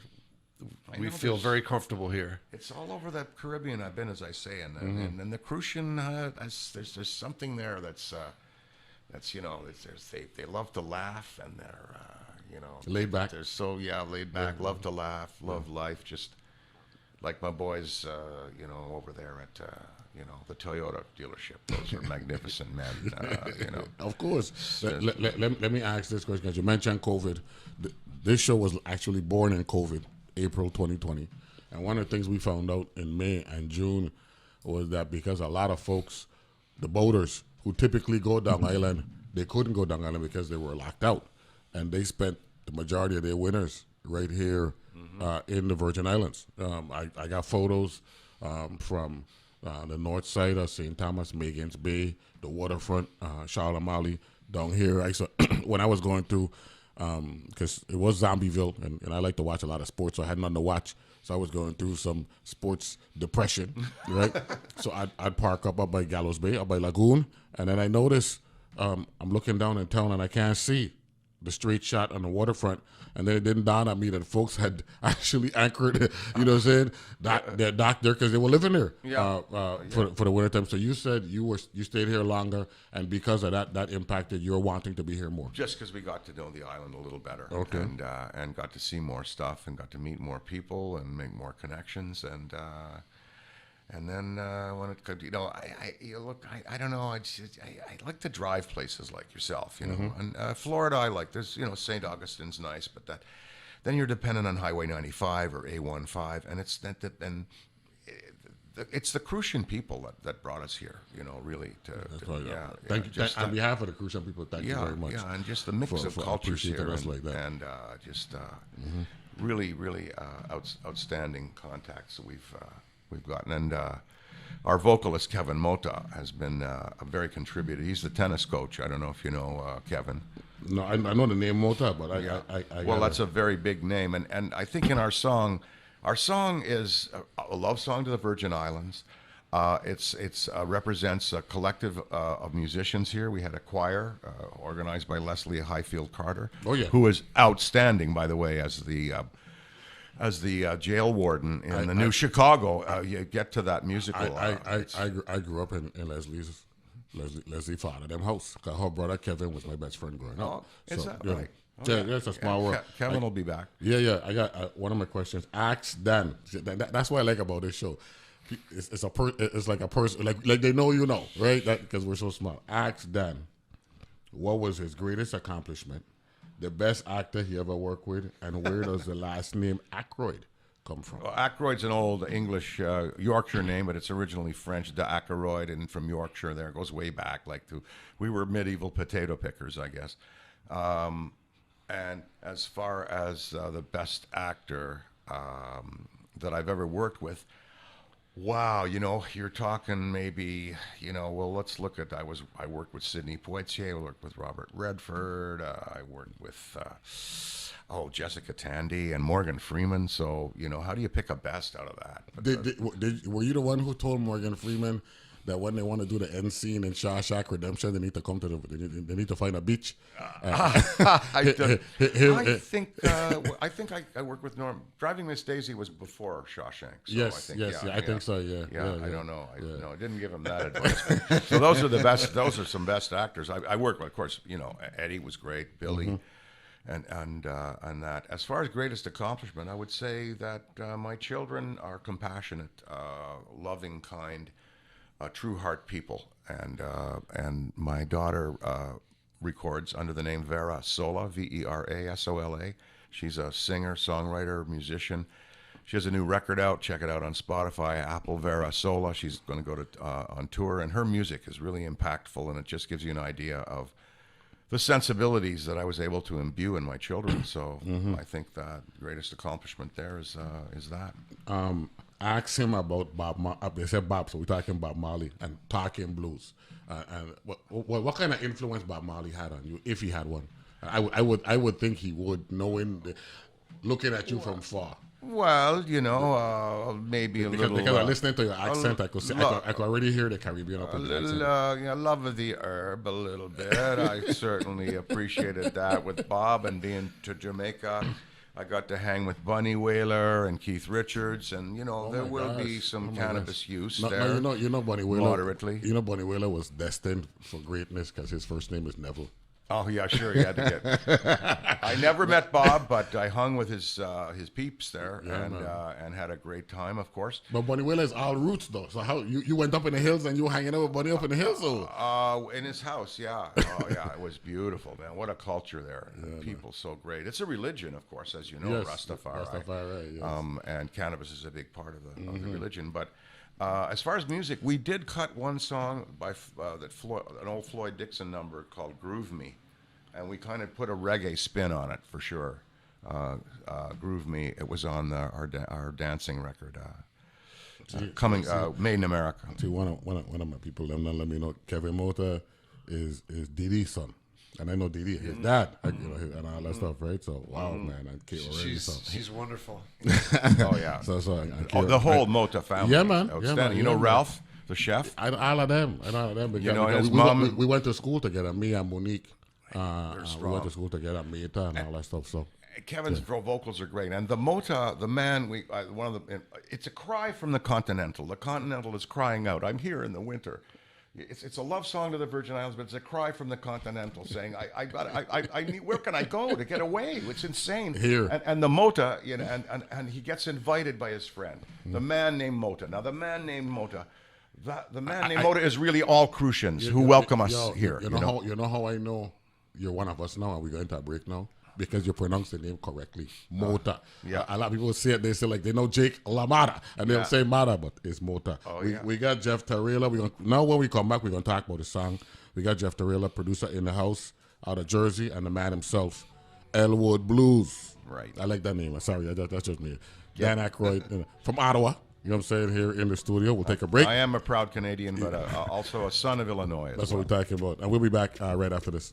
feel very comfortable here. It's all over the Caribbean I've been, as I say, and the Crucian, there's something there that's they love to laugh, and they're laid back. They're so laid back, love to laugh, love life, just like my boys, over there at the Toyota dealership. Those are magnificent men. Of course. Let me ask this question, because you mentioned COVID. This show was actually born in COVID, April 2020. And one of the things we found out in May and June was that because a lot of folks, the boaters who typically go down island, they couldn't go down island because they were locked out. And they spent the majority of their winters right here in the Virgin Islands. I got photos from the north side of St. Thomas, Magens Bay, the waterfront, Charlotte Mali, down here. When I was going through, because it was Zombieville, and I like to watch a lot of sports, so I had nothing to watch. So I was going through some sports depression, right? So I'd park up by Gallows Bay, up by Lagoon, and then I notice I'm looking down in town and I can't see the straight shot on the waterfront. And then it didn't dawn on me that folks had actually anchored, you know what I'm saying, their dock there because they were living there for the winter time. So you said you stayed here longer, and because of that impacted your wanting to be here more. Just because we got to know the island a little better, okay, and got to see more stuff, and got to meet more people, and make more connections, and then when it could, I don't know. I like to drive places like yourself, And Florida, I like. There's, St. Augustine's nice, but then you're dependent on Highway 95 or A15, and it's the Crucian people that brought us here, really. Thank you. On behalf of the Crucian people, thank you very much. Yeah, and just the mix of cultures here, like that. and really, really outstanding contacts that we've gotten. And our vocalist, Kevin Mota, has been a very contributor. He's the tennis coach. I don't know if you know Kevin. No, I know the name Mota, but that's a very big name. And I think in our song is a love song to the Virgin Islands. It represents a collective of musicians here. We had a choir organized by Leslie Highfield Carter, who is outstanding, by the way, as the jail warden in the new Chicago. You get to that musical. I grew up in Leslie father them house. Cause her brother Kevin was my best friend growing up. Is that right? Okay. Yeah, it's a small world. Kevin will be back. Yeah. I got one of my questions. Ask Dan. That's what I like about this show. It's like a person, like they know, right? Because we're so small. Ask Dan, what was his greatest accomplishment? The best actor he ever worked with, and where does the last name Aykroyd come from? Well, Aykroyd's an old English Yorkshire name, but it's originally French, de Ackroyd, and from Yorkshire there. It goes way back, we were medieval potato pickers, I guess. And as far as the best actor that I've ever worked with, wow, you're talking maybe, let's look at, I worked with Sidney Poitier, I worked with Robert Redford, I worked with, Jessica Tandy and Morgan Freeman. So, how do you pick a best out of that? Were you the one who told Morgan Freeman that when they want to do the end scene in Shawshank Redemption, they need to come to they need to find a beach? I think I worked with Norm. Driving Miss Daisy was before Shawshank. So I think so. I don't know. I didn't give him that advice. So those are the best. Those are some best actors. I worked with, of course. Eddie was great. Billy. And that. As far as greatest accomplishment, I would say that my children are compassionate, loving, kind, true heart people, and my daughter records under the name Vera Sola, Verasola. She's a singer, songwriter, musician. She has a new record out. Check it out on Spotify, Apple. Vera Sola. She's going to go on tour, and her music is really impactful, and it just gives you an idea of the sensibilities that I was able to imbue in my children. So I think the greatest accomplishment there is that. Ask him about they said Bob, so we're talking Bob Marley and talking blues. And what kind of influence Bob Marley had on you, if he had one? I would think he would, looking at you from far. Well, maybe Because I'm listening to your accent, I could already hear the Caribbean up in the accent. Love of the herb a little bit. I certainly appreciated that with Bob, and being to Jamaica. I got to hang with Bunny Wailer and Keith Richards, and there will be some cannabis use there. No, you know Bunny Wailer. Moderately. You know Bunny Wailer was destined for greatness because his first name is Neville. Oh yeah, sure. He had to get. I never met Bob, but I hung with his peeps there, and had a great time, of course. But Bunny Wailer is all roots though. So how you went up in the hills and you were hanging out with Bunny up in the hills? In his house, yeah. Oh yeah, it was beautiful, man. What a culture there. People so great. It's a religion, of course, as you know, Yes, Rastafari. Rastafari, yes. And cannabis is a big part of the religion, but. As far as music, we did cut one song by an old Floyd Dixon number called "Groove Me," and we kind of put a reggae spin on it for sure. "Groove Me." It was on our dancing record, made in America. See, one of my people let me know Kevin Mota is Didi's son. And I know Didi, his dad, and all that stuff, right? So, wow, man, I can't already. She's wonderful. Oh, yeah. So the whole Mota family. Yeah, man. Outstanding. Yeah, man. Ralph, the chef? All of them. Because, his mom. We went to school together, me and Monique. We strong. went to school together, Meta and all that stuff. So Kevin's vocals are great, and the Mota, the man, it's a cry from the Continental. The Continental is crying out, "I'm here in the winter." It's a love song to the Virgin Islands, but it's a cry from the Continental saying, I need, where can I go to get away? It's insane. Here. And the Mota, and he gets invited by his friend, the man named Mota. Now, the man named Mota, Mota is really all Crucians who welcome us here. You know how I know you're one of us now, and we're going to a break now? Because you pronounce the name correctly, Mota. Yeah. A lot of people say it. They say like they know Jake LaMotta, and they'll say Mata, but it's Mota. Oh, we got Jeff Tarela. Now when we come back, we're gonna talk about the song. We got Jeff Tarela, producer in the house, out of Jersey, and the man himself, Elwood Blues. Right. I like that name. Sorry, that's just me. Dan Aykroyd from Ottawa. You know what I'm saying? Here in the studio. We'll take a break. I am a proud Canadian, but also a son of Illinois. That's what we're talking about, and we'll be back right after this.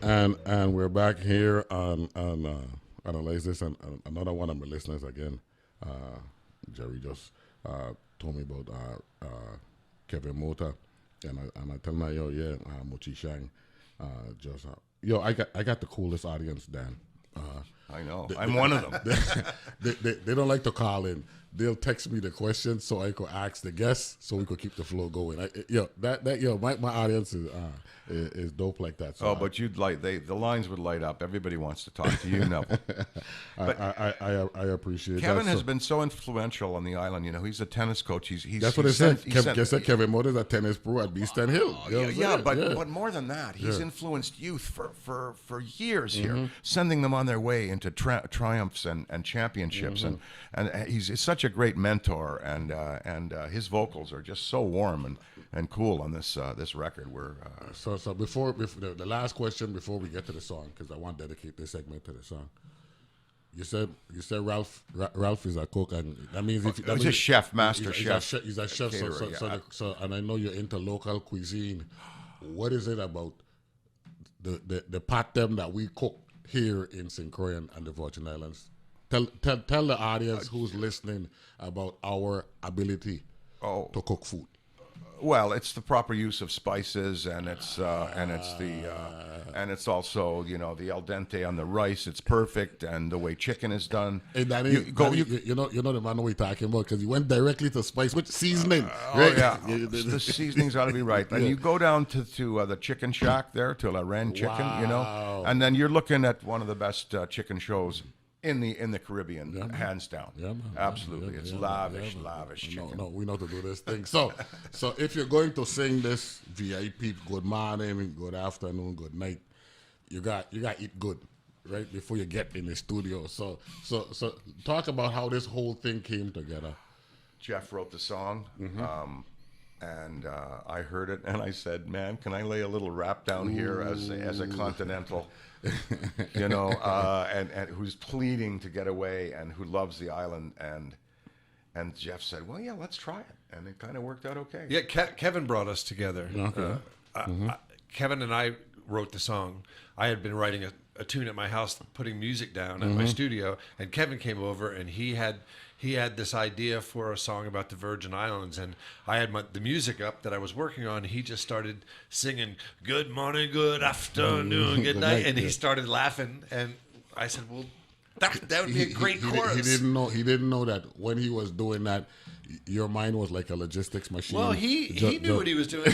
And we're back here on Analyze This, and another one of my listeners again. Jerry just told me about Kevin Mota, and I tell him, yo, Mochi Shang, I got the coolest audience, Dan. I know. I'm one of them. They don't like to call in. They'll text me the questions so I could ask the guests so we could keep the flow going. My audience is dope like that. So but the lines would light up. Everybody wants to talk to you now. I appreciate Kevin that. has been so influential on the island. You know, he's a tennis coach. That's what I said. Kevin Motor is a tennis pro at Beast and Hill. But more than that, he's influenced youth for years here, sending them on their way into triumphs and championships, and he's such a great mentor, and his vocals are just so warm and cool on this record. So before the last question before we get to the song, because I want to dedicate this segment to the song. You said Ralph is a cook, and that means he's a chef, master chef. He's a chef. Caterer, so and I know you're into local cuisine. What is it about the pot them that we cook here in St. Croix and the Virgin Islands? Tell the audience who's listening about our ability to cook food. Well, it's the proper use of spices, and it's also the al dente on the rice. It's perfect, and the way chicken is done. Hey, Danny, you know the man we're talking about, because you went directly to spice with seasoning. Right? Oh yeah, the seasoning's got to be right. And you go down to the chicken shack there, to La Reine Chicken, and then you're looking at one of the best chicken shows in the Caribbean, hands down. Yeah, man. Absolutely. It's lavish chicken. No, we know to do this thing. So if you're going to sing this VIP good morning, good afternoon, good night, you got to eat good, right, before you get in the studio. So talk about how this whole thing came together. Jeff wrote the song, and I heard it, and I said, man, can I lay a little rap down here as a continental? And who's pleading to get away and who loves the island, and Jeff said, well, yeah, let's try it, and it kind of worked out okay. Yeah, Kevin brought us together. Okay. Kevin and I wrote the song. I had been writing a tune at my house, putting music down at my studio, and Kevin came over, and he had this idea for a song about the Virgin Islands, and I had the music up that I was working on. He just started singing, good morning, good afternoon, good night, and he started laughing, and I said, well, that would be a great chorus. He didn't know that when he was doing that, your mind was like a logistics machine. Well, he knew what he was doing.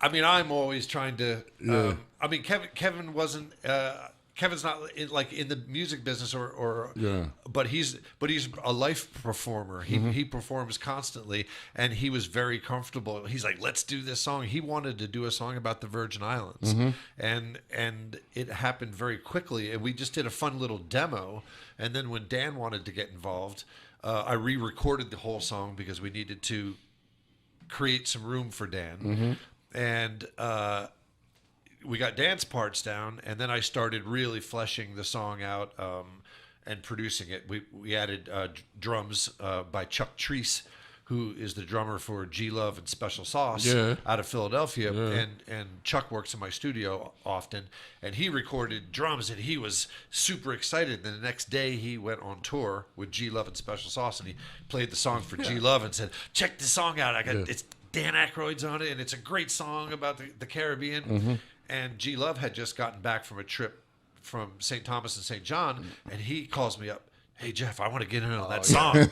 I'm always trying to. Kevin wasn't. Kevin's not in the music business but he's a life performer. He performs constantly, and he was very comfortable. He's like, let's do this song. He wanted to do a song about the Virgin Islands, and it happened very quickly. And we just did a fun little demo. And then when Dan wanted to get involved, I re-recorded the whole song because we needed to create some room for Dan, and. We got dance parts down, and then I started really fleshing the song out and producing it. We added drums by Chuck Treese, who is the drummer for G Love and Special Sauce out of Philadelphia. And Chuck works in my studio often, and he recorded drums, and he was super excited. And the next day he went on tour with G Love and Special Sauce, and he played the song for G Love and said, check this song out. It's Dan Aykroyd's on it, and it's a great song about the Caribbean. And G Love had just gotten back from a trip from St. Thomas and St. John, and he calls me up, hey, Jeff, I want to get in on that song.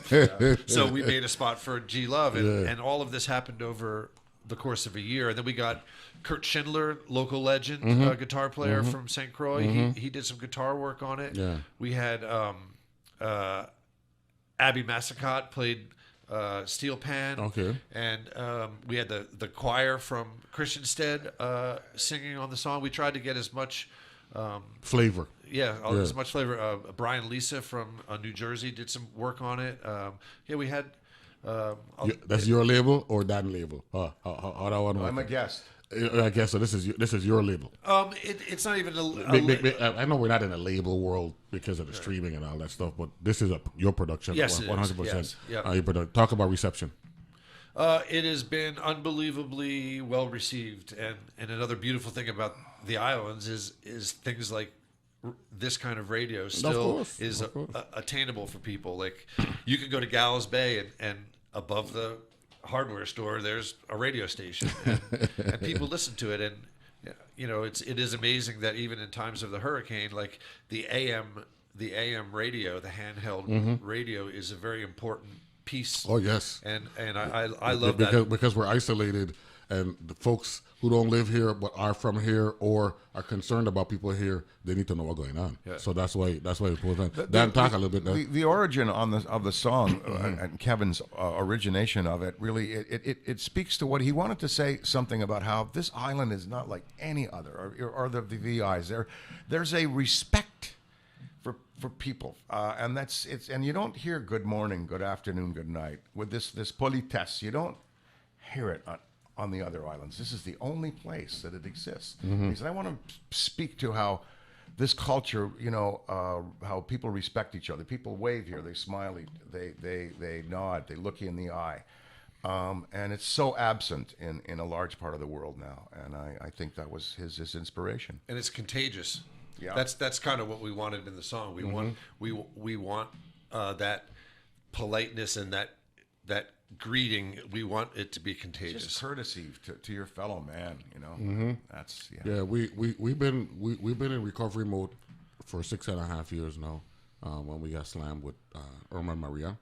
So we made a spot for G Love, and all of this happened over the course of a year. And then we got Kurt Schindler, local legend, guitar player from St. Croix. He did some guitar work on it. Yeah. We had Abby Massacott played steel pan. Okay. And we had the choir from Christiansted singing on the song. We tried to get as much flavor. As much flavor. Brian Lisa from New Jersey did some work on it. We had. That's your label or Dan label? How that one? I'm a guest. I guess so. This is your label. It's not even I know we're not in a label world because of the streaming and all that stuff, but this is your production. Yes, 100%. Yes. Talk about reception. It has been unbelievably well received, and another beautiful thing about the islands is things like this kind of radio still course, is of course. attainable for people. Like you can go to Gallows Bay and above the hardware store there's a radio station, and people listen to it, and you know it is amazing that even in times of the hurricane, like the AM radio, the handheld radio is a very important piece. Oh yes, And I love that. because we're isolated, and the folks who don't live here but are from here or are concerned about people here, they need to know what's going on. Yeah. So that's why it's important. Dan, talk a little bit. The origin of the song and Kevin's origination of it really it speaks to what he wanted to say, something about how this island is not like any other, or the VIs. There's a respect for people, and and you don't hear good morning, good afternoon, good night with this politesse. You don't hear it on the other islands. This is the only place that it exists. He said, I want to speak to how this culture, how people respect each other. People wave here, they smile, they nod, they look you in the eye. And it's so absent in a large part of the world now. And I think that was his inspiration. And it's contagious. Yeah. That's kind of what we wanted in the song. We want that politeness and that greeting. We want it to be contagious. Just courtesy to your fellow man, That's Yeah, we've been in recovery mode for 6.5 years now. When we got slammed with Irma Maria,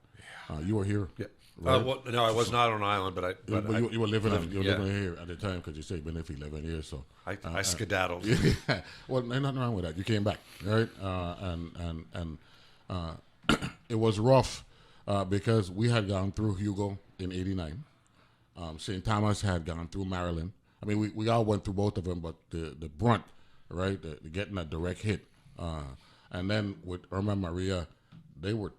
you were here. Yeah. Right? Well, no, I was not on island, but you were living yeah. living here at the time because you say you've been here for 11 years. So I skedaddled. yeah. Well, there's nothing wrong with that. You came back, right? And it was rough because we had gone through Hugo in '89. St. Thomas had gone through Maryland. I mean, we all went through both of them, but the brunt, right, the getting a direct hit. And then with Irma Maria, they were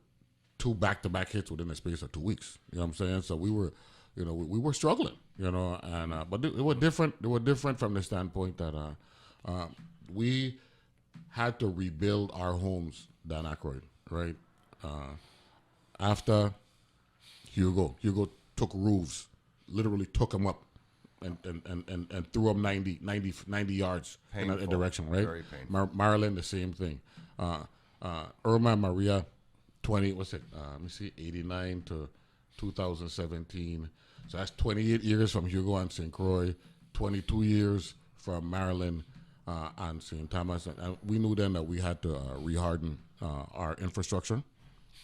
2 back-to-back hits within the space of 2 weeks. You know what I'm saying? So we were, we were struggling, and but it was different. It was different from the standpoint that we had to rebuild our homes, Dan Aykroyd, right? After Hugo took roofs, literally took them up and threw them 90 yards in a direction, right? Very painful. Maryland, the same thing. Irma Maria, 89 to 2017. So that's 28 years from Hugo and St. Croix, 22 years from Maryland and St. Thomas. And we knew then that we had to reharden our infrastructure.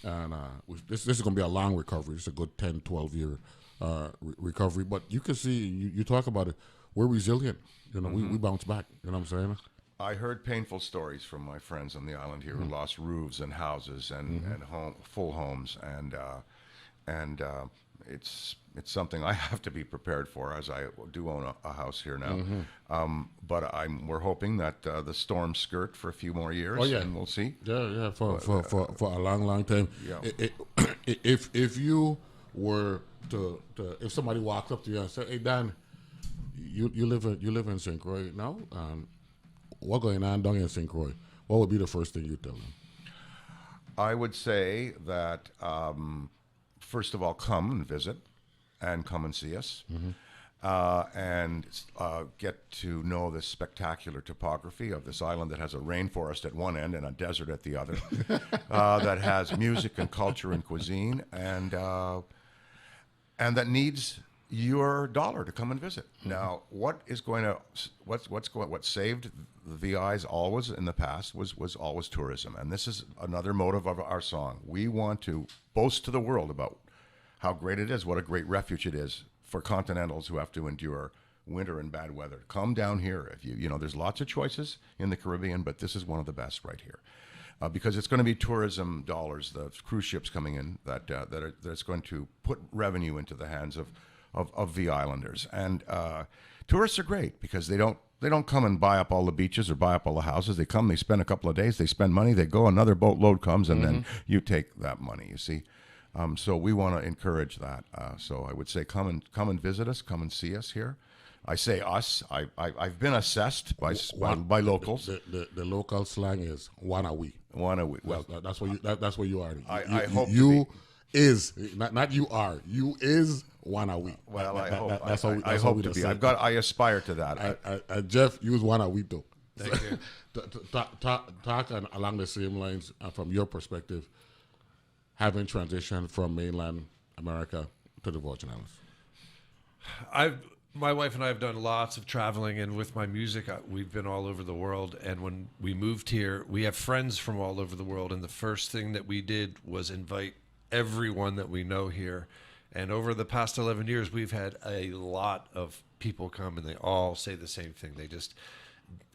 And this is going to be a long recovery. It's a good 10, 12-year recovery. But you can see, you talk about it, we're resilient. We bounce back. You know what I'm saying? I heard painful stories from my friends on the island here who lost roofs and houses and full homes, and it's something I have to be prepared for, as I do own a house here now. But we're hoping that the storms skirt for a few more years, and we'll see. Yeah, for a long time. Yeah. If you were to if somebody walks up to you and say, "Hey, Dan, you live in St. Croix now. What's going on down in St. Croix?" What would be the first thing you tell them? I would say that first of all, come and visit, and come and see us, and get to know the spectacular topography of this island that has a rainforest at one end and a desert at the other, that has music and culture and cuisine, and that needs your dollar to come and visit. Now, what saved the VIs always in the past was always tourism, and this is another motive of our song. We want to boast to the world about how great it is, what a great refuge it is for continentals who have to endure winter and bad weather. Come down here. If there's lots of choices in the Caribbean, but this is one of the best right here. Because it's going to be tourism dollars, the cruise ships coming in, that's going to put revenue into the hands of the islanders. And tourists are great because they don't come and buy up all the beaches or buy up all the houses. They come, they spend a couple of days, they spend money, they go, another boatload comes, and then you take that money, you see. So we want to encourage that. So I would say come and visit us, come and see us here. I say us. I've been assessed by locals. The local slang is "wanna we." Wanna we. Well, that's where you are. I hope you is, not you are, you is one a week. Well, I That's hope. I how hope we to just be. say. I aspire to that. Jeff, use one a week though. Thank you. Talk along the same lines from your perspective, having transitioned from mainland America to the Virgin Islands. My wife and I have done lots of traveling, and with my music, we've been all over the world. And when we moved here, we have friends from all over the world. And the first thing that we did was invite everyone that we know here. And over the past 11 years, we've had a lot of people come, and they all say the same thing.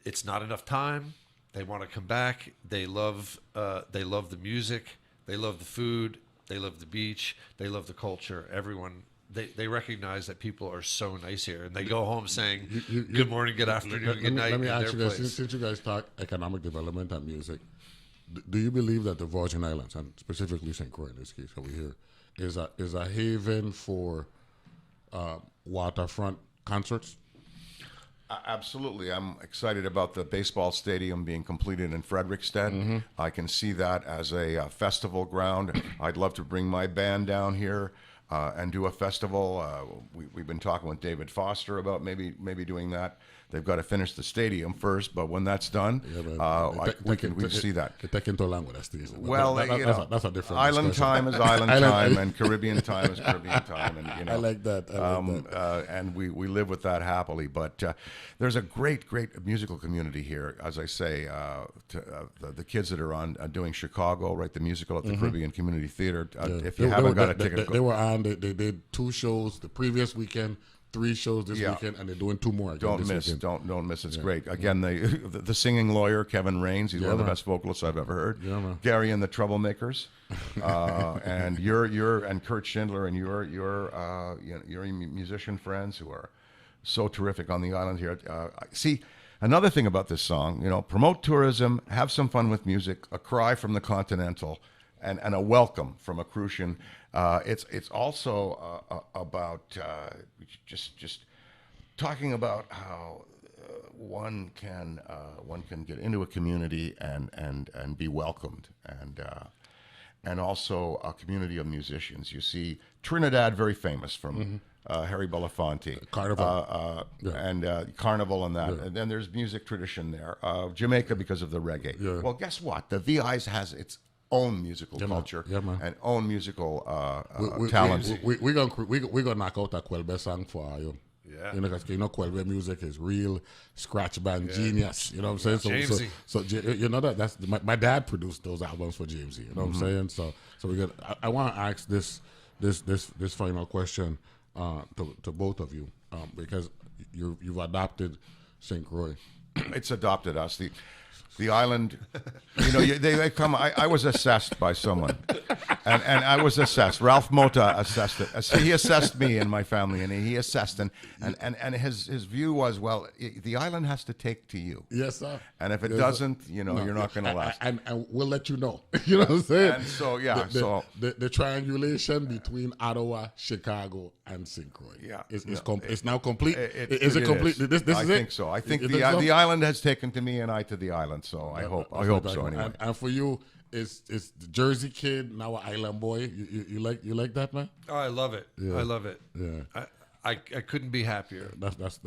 It's not enough time. They want to come back. They love the music. They love the food. They love the beach. They love the culture. Everyone. They recognize that people are so nice here, and they go home saying, good morning, good afternoon, good night. Let me ask you guys, place. since you guys talk economic development and music, do you believe that the Virgin Islands, and specifically St. Croix in this case over here, is a haven for waterfront concerts? Absolutely. I'm excited about the baseball stadium being completed in Frederickstead. I can see that as a festival ground. I'd love to bring my band down here and do a festival. We've been talking with David Foster about maybe doing that. They've got to finish the stadium first, but when that's done, we can see that. It's taking too long with that station. Well, that's a different island discussion. time is island time, and Caribbean time is Caribbean time, and I like that. and we live with that happily. But there's a great musical community here, as I say. The kids that are on doing Chicago, right, the musical at the Caribbean Community Theater. If you haven't got a ticket, they were on. They did 2 shows the previous weekend. 3 shows this weekend, and they're doing 2 more. Don't miss. It's great. Again, the singing lawyer Kevin Raines. He's one of the best vocalists I've ever heard. Yeah, man. Gary and the Troublemakers, and you're and Kurt Schindler and your musician friends who are so terrific on the island here. See, another thing about this song, promote tourism, have some fun with music, a cry from the Continental, and a welcome from a Crucian. It's also about just talking about how one can get into a community and be welcomed, and also a community of musicians. You see Trinidad, very famous from Harry Belafonte, Carnival, and Carnival and that. And then there's music tradition there. Jamaica because of the reggae. Yeah. Well, guess what? The VI's has its own musical culture and own musical talents. We're gonna knock out that Quelbe song for you. Yeah. Because Quelbe music is real scratch band genius. You know what I'm saying? Jamesy. So that's my dad produced those albums for Jamesy. You know what I'm saying? So we got. I want to ask this final question to both of you because you've adopted St. Croix. It's adopted us. The island, they come. I was assessed by someone, and I was assessed. Ralph Mota assessed it. He assessed me and my family, and he assessed, and his view was, well, the island has to take to you. Yes, sir. And if it doesn't, you're not going to last. And we'll let you know. You know what I'm saying? And so, the triangulation between Ottawa, Chicago, and St. Croix. Yeah, it's now complete. Is it complete? Is. This is it? I think so. I think the island has taken to me, and I to the island. So I hope so. Anyway. And for you, it's the Jersey kid, now an island boy. You like that, man? Oh, I love it. Yeah. I love it. Yeah. I couldn't be happier. That's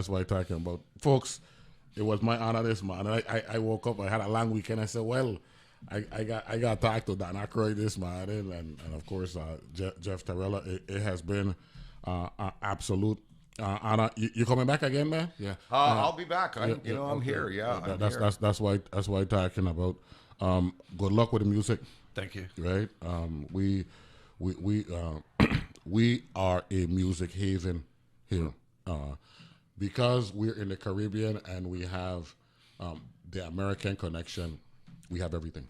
what I'm talking about, folks. It was my honor this morning. I woke up. I had a long weekend. I said, well, I got to talk to Dan Aykroyd this morning, and of course Jeff Tarella. It has been an absolute honor. You coming back again, man? Yeah. I'll be back. I'm here. Yeah. That's why I'm talking about. Good luck with the music. Thank you. Right. We are a music haven here because we're in the Caribbean and we have the American connection. We have everything.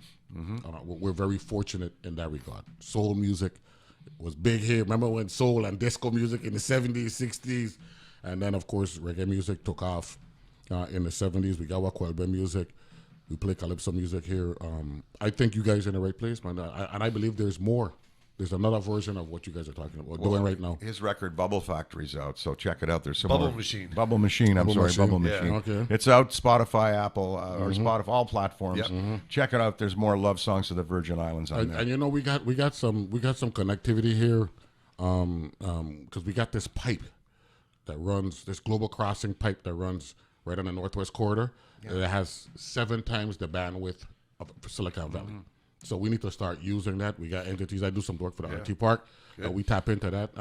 We're very fortunate in that regard. Soul music was big here. Remember when soul and disco music in the 70s, 60s, and then of course reggae music took off in the 70s. We got Quelbe music. We play calypso music here. I think you guys are in the right place, man. And I believe there's more there's another version of what you guys are talking about, doing right now. His record Bubble Factory's out, so check it out. There's some Bubble more- Machine. Bubble Machine. I'm Bubble sorry, Machine. Bubble Yeah. Machine. Okay. It's out Spotify, Apple, or Spotify, all platforms. Yep. Check it out. There's more love songs of the Virgin Islands on there. And you know, we got some connectivity here, because we got this pipe that runs, this Global Crossing pipe that runs right on the Northwest Corridor. And it has 7 times the bandwidth of Silicon Valley. So we need to start using that. We got entities that do some work for the RT Park. We tap into that.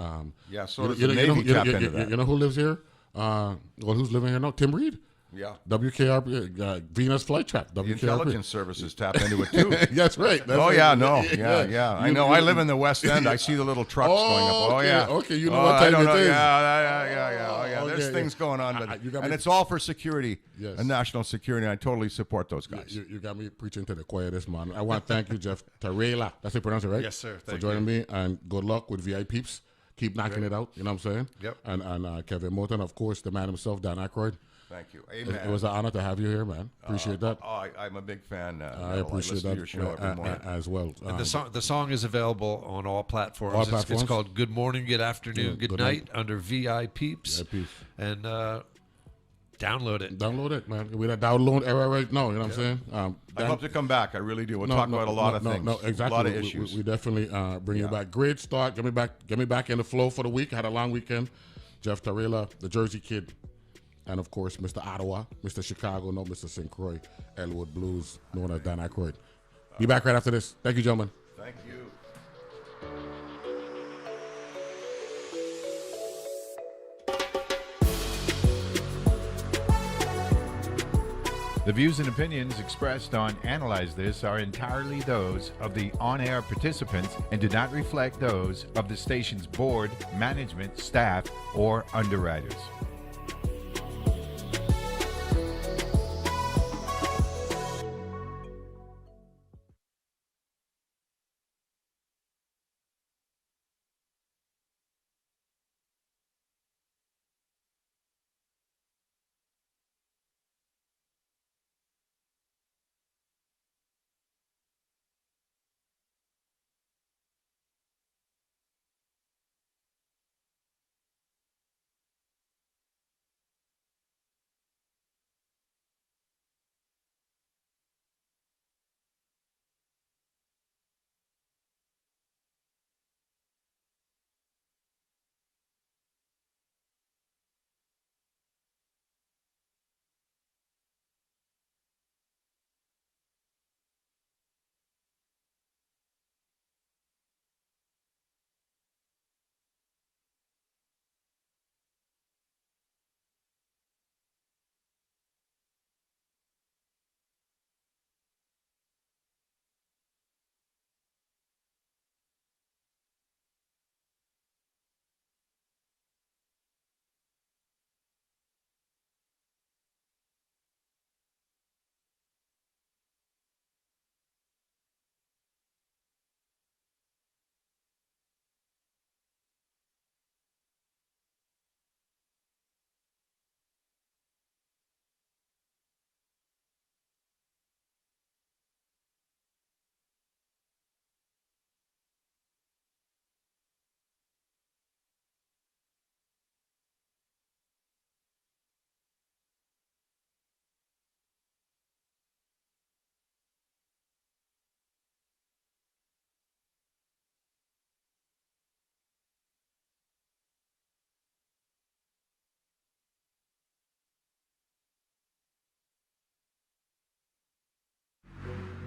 Yeah, so does the Navy tap into that. You know who lives here? Who's living here now? Tim Reed. Yeah. WKRP, Venus Flytrap. The WKRP. intelligence services tap into it too. That's right. That's Oh right. yeah, no, yeah. I know. I live in the West End. I see the little trucks going up. Oh okay, yeah. okay, you know Oh, what I time don't it know. is. Yeah. Oh yeah. Okay, There's yeah. things going on, but You got and me- it's all for security Yes. and national security. And I totally support those guys. You got me preaching to the choir this morning. I want to thank you, Jeff Tarela. That's how you pronounce it, right? Yes, sir. For Thank joining me, and good luck with VI Peeps. Keep knocking it out. You know what I'm saying? Yep. And Kevin Moulton, of course, the man himself, Dan Aykroyd. Thank you. It Amen. was an honor to have you here, man. Appreciate that. I'm a big fan. I appreciate listen that to your show every morning. as well. The song is available on all platforms. All It's platforms? called Good Morning, Good Afternoon, Yeah, Good Good Night under VI Peeps. VI Peeps. And download it. Download it, man. We're in a download era right now. You know what I'm saying? I Dan- hope to come back. I really do. We'll talk about a lot of things. No, exactly. A lot of We- issues. We definitely bring you back. Great start. Get me back in the flow for the week. Had a long weekend. Jeff Tarela, the Jersey Kid, and of course Mr. Ottawa, Mr. Chicago, no Mr. St. Croix, Elwood Blues, known as Dan Aykroyd. Be back right after this. Thank you, gentlemen. Thank you. The views and opinions expressed on Analyze This are entirely those of the on-air participants and do not reflect those of the station's board, management, staff, or underwriters.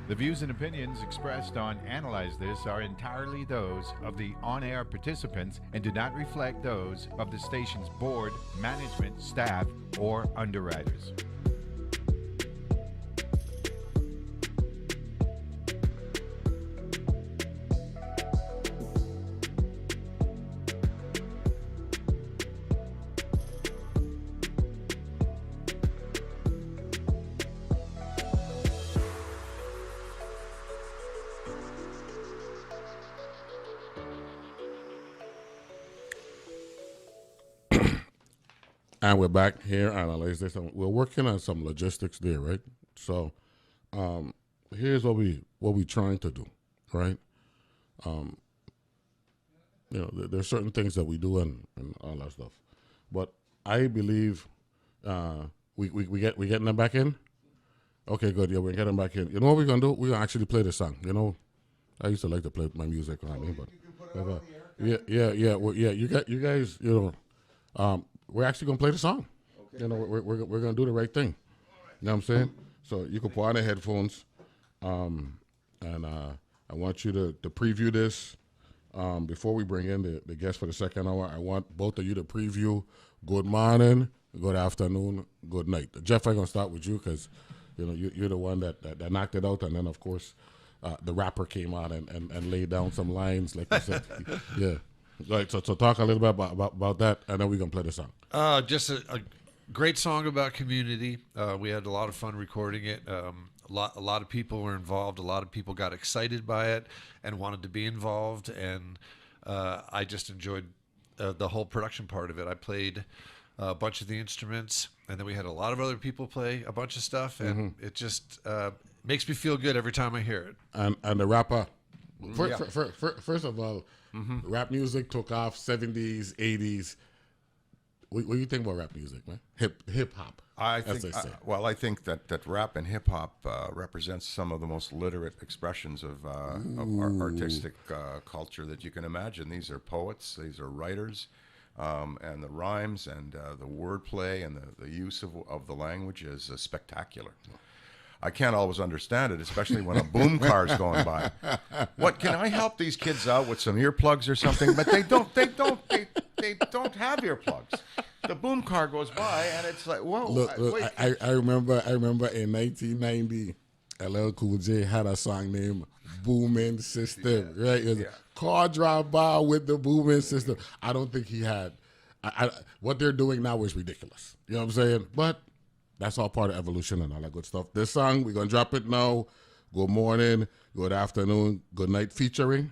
The views and opinions expressed on Analyze This are entirely those of the on-air participants and do not reflect those of the station's board, management, staff, or underwriters. And we're back here, Analyze This. We're working on some logistics there, right? So, here's what we trying to do, right? there's certain things that we do and all that stuff. But I believe we getting them back in. Okay, good. Yeah, we're getting them back in. You know what we're gonna do? We're gonna actually play the song. I used to like to play my music on me, but yeah. You guys, we're actually gonna play the song. Okay. We're gonna do the right thing. You know what I'm saying? So you can put on the headphones, and I want you to preview this. Before we bring in the guest for the second hour, I want both of you to preview good morning, good afternoon, good night. Jeff, I'm going to start with you because, you're the one that knocked it out. And then, of course, the rapper came out and laid down some lines, like you said. Yeah. Right, so talk a little bit about that, and then we're going to play the song. Just a great song about community. We had a lot of fun recording it. A lot of people were involved. A lot of people got excited by it and wanted to be involved. And I just enjoyed the whole production part of it. I played a bunch of the instruments, and then we had a lot of other people play a bunch of stuff. And it just makes me feel good every time I hear it. And the rapper, first of all, rap music took off 70s, 80s. What do you think about rap music, man? Hip hop. I think that rap and hip hop represents some of the most literate expressions of our artistic culture that you can imagine. These are poets, these are writers, and the rhymes and the wordplay and the use of the language is spectacular. I can't always understand it, especially when a boom car's going by. What can I help these kids out with some earplugs or something? But they don't have earplugs. The boom car goes by and it's like, whoa. Look, I remember in 1990, LL Cool J had a song named Booming System, right? It was car drive by with the booming system. I don't think he had. What they're doing now is ridiculous. You know what I'm saying? But that's all part of evolution and all that good stuff. This song, we're going to drop it now. Good morning, good afternoon, good night, featuring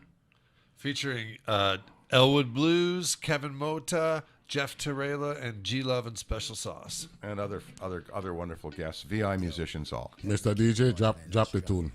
Elwood Blues, Kevin Mota, Jeff Terrella, and G Love and Special Sauce. And other wonderful guests, VI musicians all. Mr. DJ, drop the tune.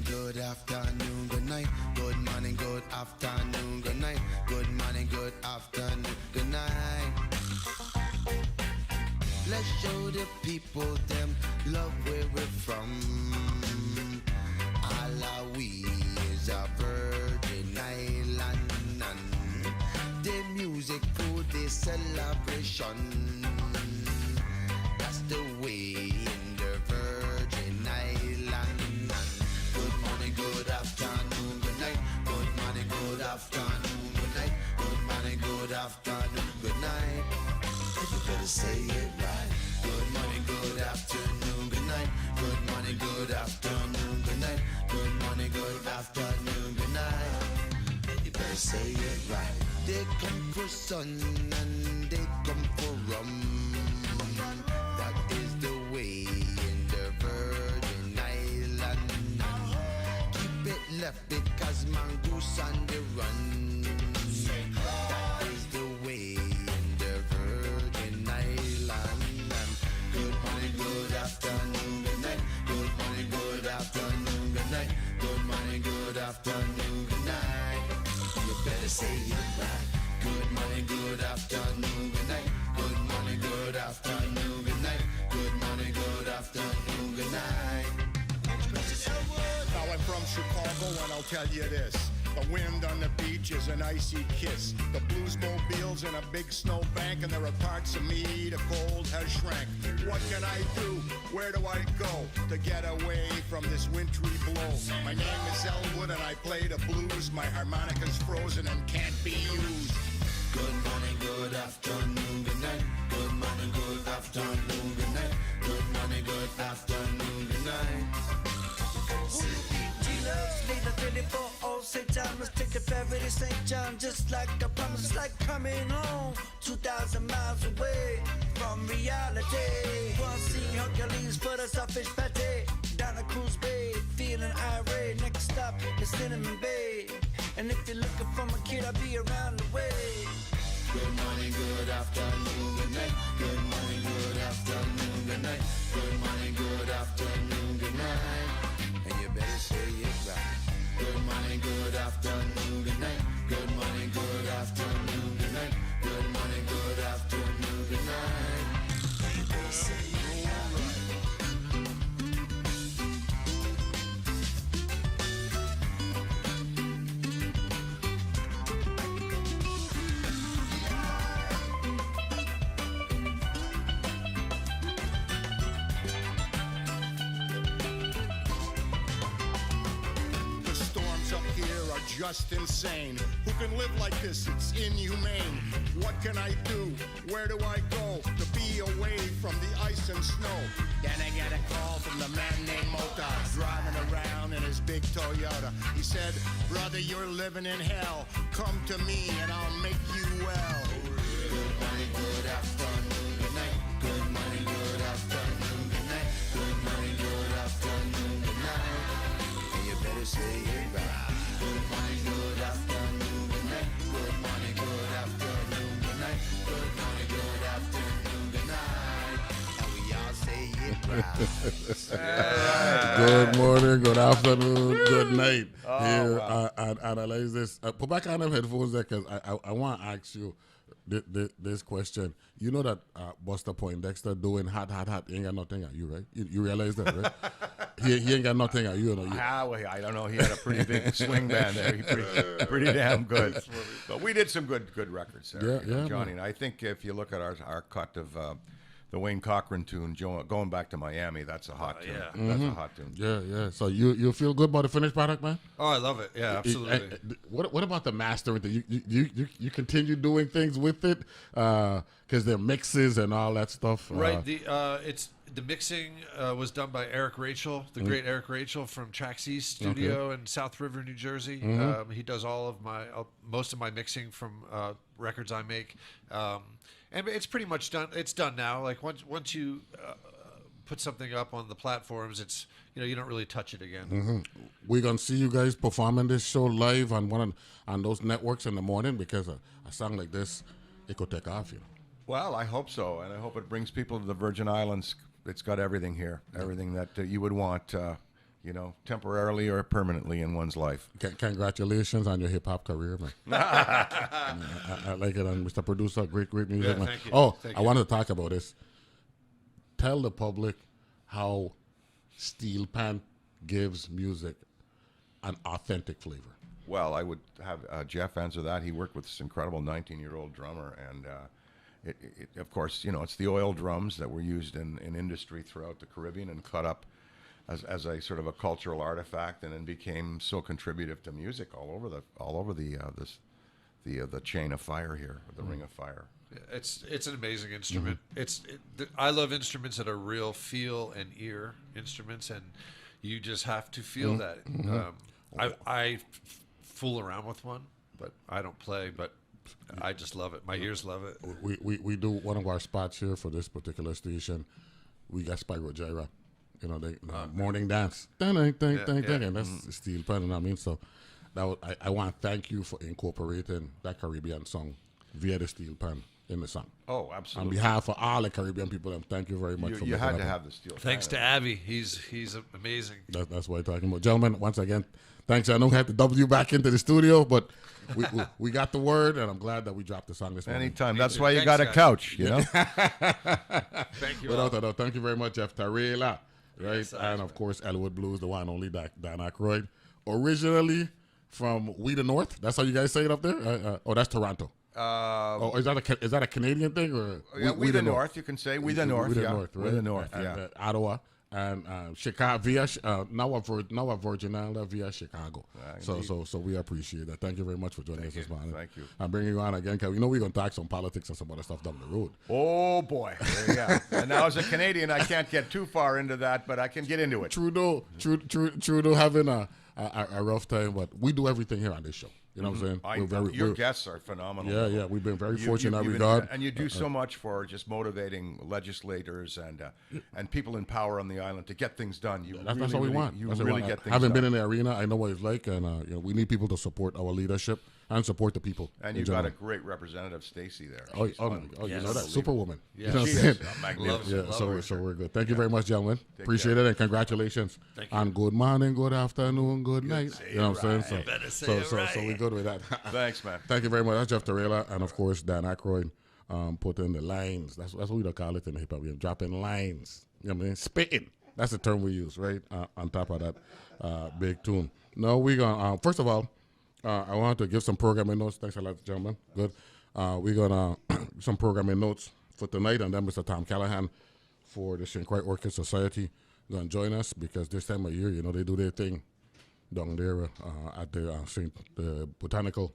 Good afternoon, good night. Good morning, good afternoon, good night. Good morning, good afternoon, good night. Let's show the people them love where we're from. Alawi is a virgin island. The music for the celebration. That's the way in the Virgin Island. Good morning, good afternoon, good night. Good morning, good afternoon, good night. Good morning, good afternoon, good night. You better say it right. Good morning, good afternoon, good night. Good morning, good afternoon, good night. Good morning, good afternoon, good night. You better say it right. They come for sun and they come for rum. That is the way in the Virgin Island. Keep it left because mongoose on the run. That is the way in the Virgin Island. Good morning, good afternoon, good night. Good morning, good afternoon, good night. Good morning, good afternoon, good night. You better say it right. Good morning, good afternoon, good night. Good morning, good afternoon, good night. Good morning, good afternoon, good night. Now I'm from Chicago and I'll tell you this. The wind on the beach is an icy kiss. The bluesmobile's in a big snowbank, and there are parts of me the cold has shrank. What can I do? Where do I go to get away from this wintry blow? My name is Elwood and I play the blues. My harmonica's frozen and can't be used. Good morning, good afternoon, good night. Good morning, good afternoon, good night. Good morning, good afternoon, good night. G-Love's leader 24 old St. John must take the ferry to St. John just like a promise, like coming home 2,000 miles away from reality. Wanna see Hercules for the selfish patty down the Cruise Bay, feeling irate. Next stop is Cinnamon Bay, and if you're looking for my kid, I'll be around the way. Good morning, good afternoon, good night. Good morning, good afternoon, good night. Good morning, good afternoon, good night. And you better say it right. Good morning, good afternoon, good night. Good morning, good afternoon, good night. Good morning, good afternoon, good night. You better say it right. The storms up here are just insane. Who can live like this? It's inhumane. What can I do? Where do I go to be away from the ice and snow? Then I get a call from the man named Mota, driving around in his big Toyota. He said, brother, you're living in hell. Come to me and I'll make you well. Good morning, good afternoon, good night. Good morning, good afternoon, good night. Good morning, good afternoon, good night. And you better say it right. Good morning, good afternoon, good night. Good morning, good afternoon, good night. Good morning, good afternoon, good night. And we all say it right. Good morning, good afternoon, good night. Here, and analyze this. Put back on them headphones there, because I want to ask you this question. You know that Buster Poindexter doing hot, he ain't got nothing at you, right? You realize that, right? he ain't got nothing at you. You Well, I don't know. He had a pretty big swing band there. He pretty damn good. But we did some good records there, Yeah, Johnny. And I think if you look at our cut of the Wayne Cochran tune, Going Back to Miami, that's a hot tune. yeah. That's a hot tune. yeah. So you feel good about the finished product, man? Oh, I love it. Yeah, absolutely. What about the mastering thing? You continue doing things with it, because they're mixes and all that stuff. Right. The mixing was done by Eric Rachel, the great Eric Rachel from Tracks East Studio in South River, New Jersey. He does all of most of my mixing from records I make, and it's pretty much done. It's done now. Like once you put something up on the platforms, it's you don't really touch it again. We're gonna see you guys performing this show live on those networks in the morning, because a song like this, it could take off. Well, I hope so, and I hope it brings people to the Virgin Islands. It's got everything here, everything that you would want, temporarily or permanently in one's life. Congratulations on your hip hop career, man. I like it, and Mr. Producer, great music, Yeah, man. thank you. Oh, Thank I you. wanted to talk about this. Tell the public how Steel Pan gives music an authentic flavor. Well, I would have Jeff answer that. He worked with this incredible 19-year-old drummer, and of course, it's the oil drums that were used in industry throughout the Caribbean and cut up as a sort of a cultural artifact, and then became so contributive to music all over the chain of fire here, the ring of fire. It's an amazing instrument. I love instruments that are real feel and ear instruments, and you just have to feel that. I fool around with one, but I don't play. But I just love it. My ears love it. We do one of our spots here for this particular station. We got Spyro Gyra. Morning dance. Dang, and that's Steel Pan, and I mean, so I want to thank you for incorporating that Caribbean song via the Steel Pan in the song. Oh, On absolutely. behalf of all the Caribbean people, thank you very much for You making had that to happen. have the steel. Thanks to Avi. He's amazing. That's what I'm talking about. Gentlemen, once again, thanks. I know we had to double you back into the studio, but we got the word, and I'm glad that we dropped the song this morning. Anytime. That's why you Thanks, got a guys. couch, Thank you. Without a doubt, thank you very much, Jeff Tarela, right? Yes, And of course, Elwood Blues, the one and only Dan Aykroyd, originally from We the North. That's how you guys say it up there. Oh, that's Toronto. Is that a Canadian thing, or Yeah, we the North. You can say we the North. We the Yeah, North, right? we the North. And, Yeah. Ottawa and Chicago via now a Virgin Island via Chicago. So we appreciate that. Thank you very much for joining us this morning. Thank you. I'm bringing you on again because we know we're gonna talk some politics and some other stuff down the road. Oh boy. There you go. And now as a Canadian, I can't get too far into that, but I can get into it. Trudeau having a rough time, but we do everything here on this show. You know what I'm saying? Your guests are phenomenal. Yeah, we've been very fortunate in that you've regard. and you do so much for just motivating legislators and people in power on the island to get things done. That's what we want. You That's what we really want. get things Having done. been in the arena, I know what it's like, and we need people to support our leadership and support the people. And in you've got general. a great representative, Stacy, there. Oh, She's oh, fun. oh, you Yes. know that Superwoman. Yes. You know what She I'm saying? is magnificent. Yeah, Love so her. so we're good. Thank you very much, gentlemen. Appreciate it, and congratulations. Thank you. And good morning, good afternoon, good night. say You know it what I'm saying? Better say So it so right. so we're good with that. Thanks, man. Thank you very much. That's Jeff Torella, and of course Dan Aykroyd put in the lines. That's what we don't call it in the hip hop. We're dropping lines. You know what I mean? Spitting. That's the term we use, right? On top of that big tune. No, we gonna first of all, I want to give some programming notes. Thanks a lot, gentlemen. Good. We're gonna some programming notes for tonight, and then Mr. Tom Callahan for the St. Croix Orchid Society gonna join us because this time of year, you know, they do their thing down there at the Botanical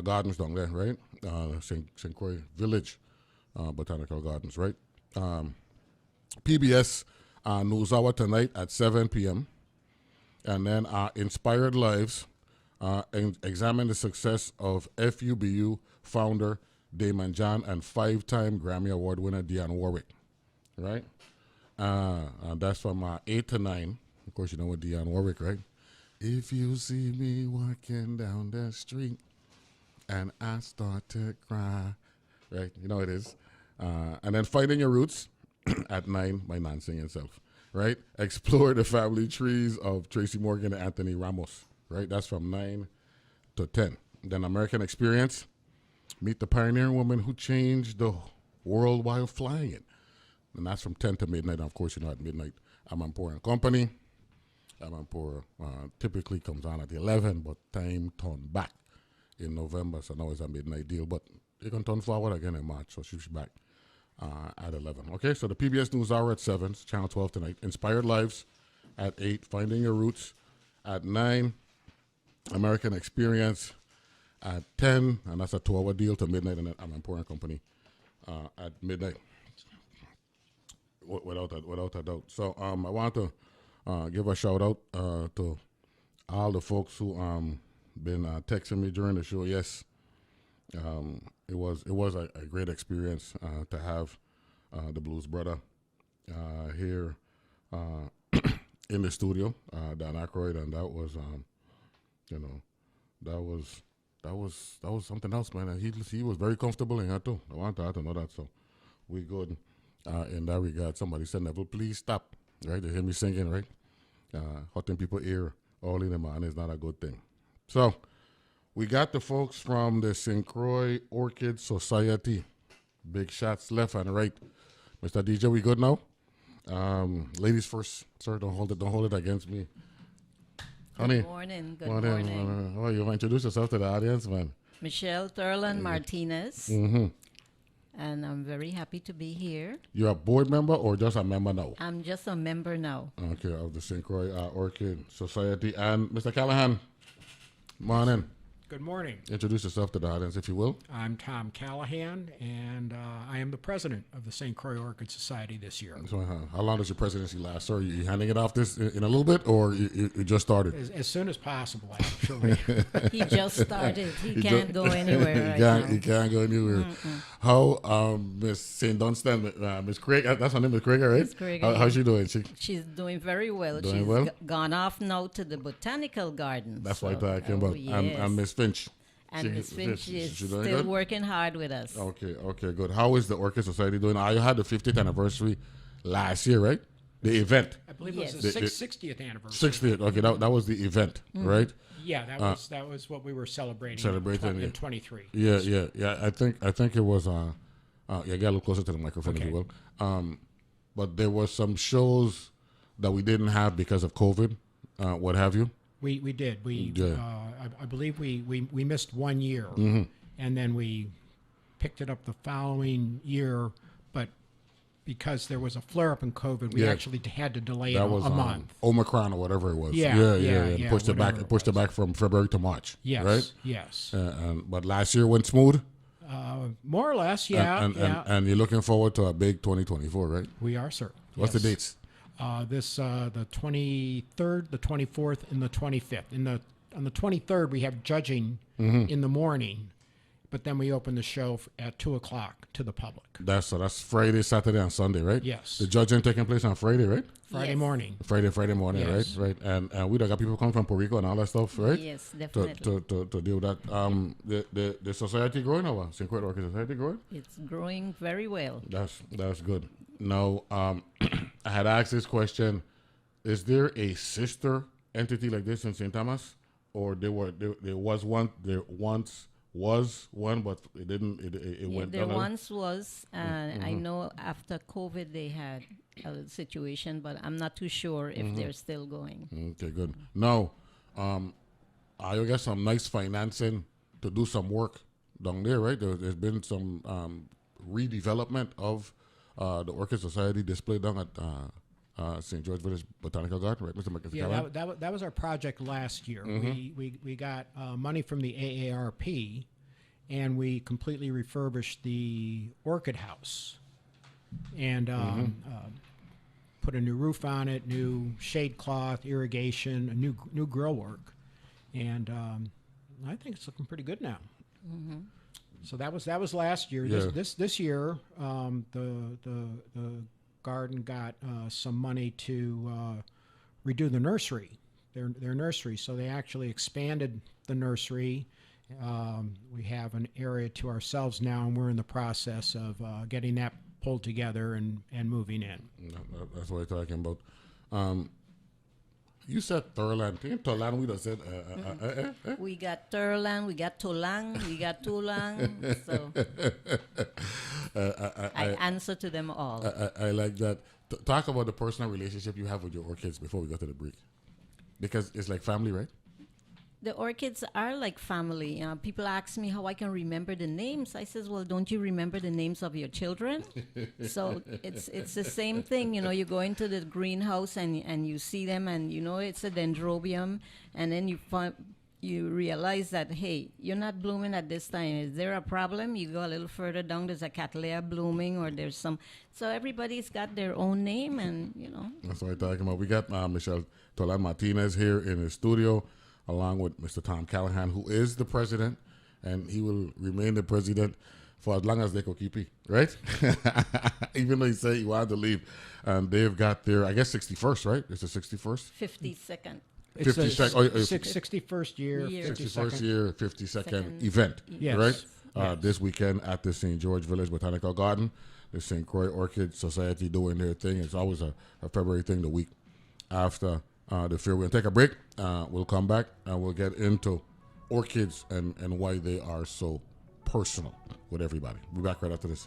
Gardens down there, right? St. Croix Village Botanical Gardens, right? PBS NewsHour tonight at 7 p.m. And then Inspired Lives examine the success of FUBU founder Damon John and 5-time Grammy Award winner Dionne Warwick, right? And that's from 8 to 9. Of course, you know what Dionne Warwick, right? If you see me walking down the street and I start to cry, right? You know it is. And then Finding Your Roots at 9 by Nancing himself, right? Explore the family trees of Tracy Morgan and Anthony Ramos, right? That's from 9 to 10. Then American Experience, meet the pioneering woman who changed the world while flying it. And that's from 10 to midnight. And of course, you know, at midnight, Amanpour and Company. Amanpour typically comes on at 11, but time turned back in November, so now it's a midnight deal. But you can turn forward again in March, so she's back at 11. Okay, so the PBS NewsHour at 7, Channel 12 tonight. Inspired Lives at 8, Finding Your Roots at 9, American Experience at 10, and that's a 2-hour deal to midnight, and then Amanpour and Company at midnight. Without a doubt. So I want to give a shout out to all the folks who been texting me during the show. Yes, it was a great experience to have the Blues Brother here in the studio, Dan Aykroyd, and that was that was something else, man. And he was very comfortable in that too. I want to know that. So we good in that regard. Somebody said, Neville, please stop. Right? They hear me singing, right? Hurting people's ear all in the morning is not a good thing. So we got the folks from the St. Croix Orchid Society. Big shots left and right. Mr. DJ, we good now? Ladies first, sir. Don't hold it against me. Honey. Good morning. Good morning. Oh, you introduce yourself to the audience, man. Michelle Thurland Martinez. Mm-hmm. And I'm very happy to be here. You're a board member or just a member now? I'm just a member now. Okay, of the St. Croix Orchid Society. And Mr. Callahan, morning. Good morning. Introduce yourself to the audience, if you will. I'm Tom Callahan, and I am the president of the St. Croix Orchid Society this year. So, how long does your presidency last, sir? You handing it off this in a little bit, or you just started? As soon as possible, actually. He just started. He can't go anywhere right now. He can't go anywhere. How, Miss St. Dunstan, Miss Craig, that's her name, Miss Craig, right? Miss Craig, How's she doing? She's doing very well. Doing She's well? Gone off now to the Botanical Gardens. That's what I came about. Yes. And Miss Finch. And Miss Finch is she doing still good? working hard with us. Okay, good. How is the Orchid Society doing? I had the 50th anniversary last year, right? The event. I believe Yes. it was the The- 60th anniversary. 60th. Okay, that was the event, right? Yeah, that was what we were celebrating. Celebrating, in 23. Yeah. I think it was. Yeah, get a little closer to the microphone if you will. But there was some shows that we didn't have because of COVID, what have you. We did. Yeah. I believe we missed 1 year, and then we picked it up the following year, but because there was a flare up in COVID, we Yeah. actually had to delay it That was a month. Omicron or whatever it was. Yeah, And pushed it back. whatever It pushed it back from February to March. Yes, Right. yes. But last year went smooth. More or less, yeah. And you're looking forward to a big 2024, right? We are, sir. What's the dates? The 23rd, the 24th, and the 25th. On the 23rd, we have judging in the morning, but then we open the show at 2:00 to the public. That's Friday, Saturday, and Sunday, right? Yes. The judging taking place on Friday, right? Friday Yes. morning. Friday morning, Yes. right? And we done got people coming from Puerto Rico and all that stuff, right? Yes, To, definitely. to deal with that. The society growing over St. Croix Orchid Society growing. It's growing very well. That's good. Now, I had asked this question: is there a sister entity like this in St. Thomas, or there was one? There once was one, but it didn't. It Yeah, went there down. once was, and I know after COVID they had a situation, but I'm not too sure if they're still going. Okay, good. Now, I guess some nice financing to do some work down there, right? There's been some redevelopment of the Orchid Society display down at St. George Village Botanical Garden, right, Mr. McKenzie? Yeah, that was our project last year. We got money from the AARP, and we completely refurbished the Orchid House, and put a new roof on it, new shade cloth, irrigation, a new grill work, and I think it's looking pretty good now. So that was last year. Yeah. This year, the garden got some money to redo the nursery, their nursery. So they actually expanded the nursery. We have an area to ourselves now, and we're in the process of getting that pulled together and moving in. That's what I'm talking about. You said Thurland. Think Thurland, we just said. We got Turlan, we got Tolang, we got Tulang. So I answer to them all. I like that. Talk about the personal relationship you have with your orchids before we go to the break, because it's like family, right? The orchids are like family. People ask me how I can remember the names. I says, well, don't you remember the names of your children? So it's the same thing. You know, you go into the greenhouse and you see them, and you know it's a dendrobium, and then you realize that, hey, you're not blooming at this time. Is there a problem? You go a little further down, there's a cattleya blooming, or there's some. So everybody's got their own name, and you know. That's what I'm talking about. We got Michelle Tolan Martinez here in the studio, along with Mr. Tom Callahan, who is the president, and he will remain the president for as long as they could keep it, right? Even though he said he wanted to leave. And they've got their, I guess, 61st, right? It's the 61st? 52nd. It's the 61st year, 61st year, 52nd Second. event, Yes. right? This weekend at the St. George Village Botanical Garden, the St. Croix Orchid Society doing their thing. It's always a February thing, the week after the fair. We'll take a break. We'll come back and we'll get into orchids and why they are so personal with everybody. We'll be back right after this.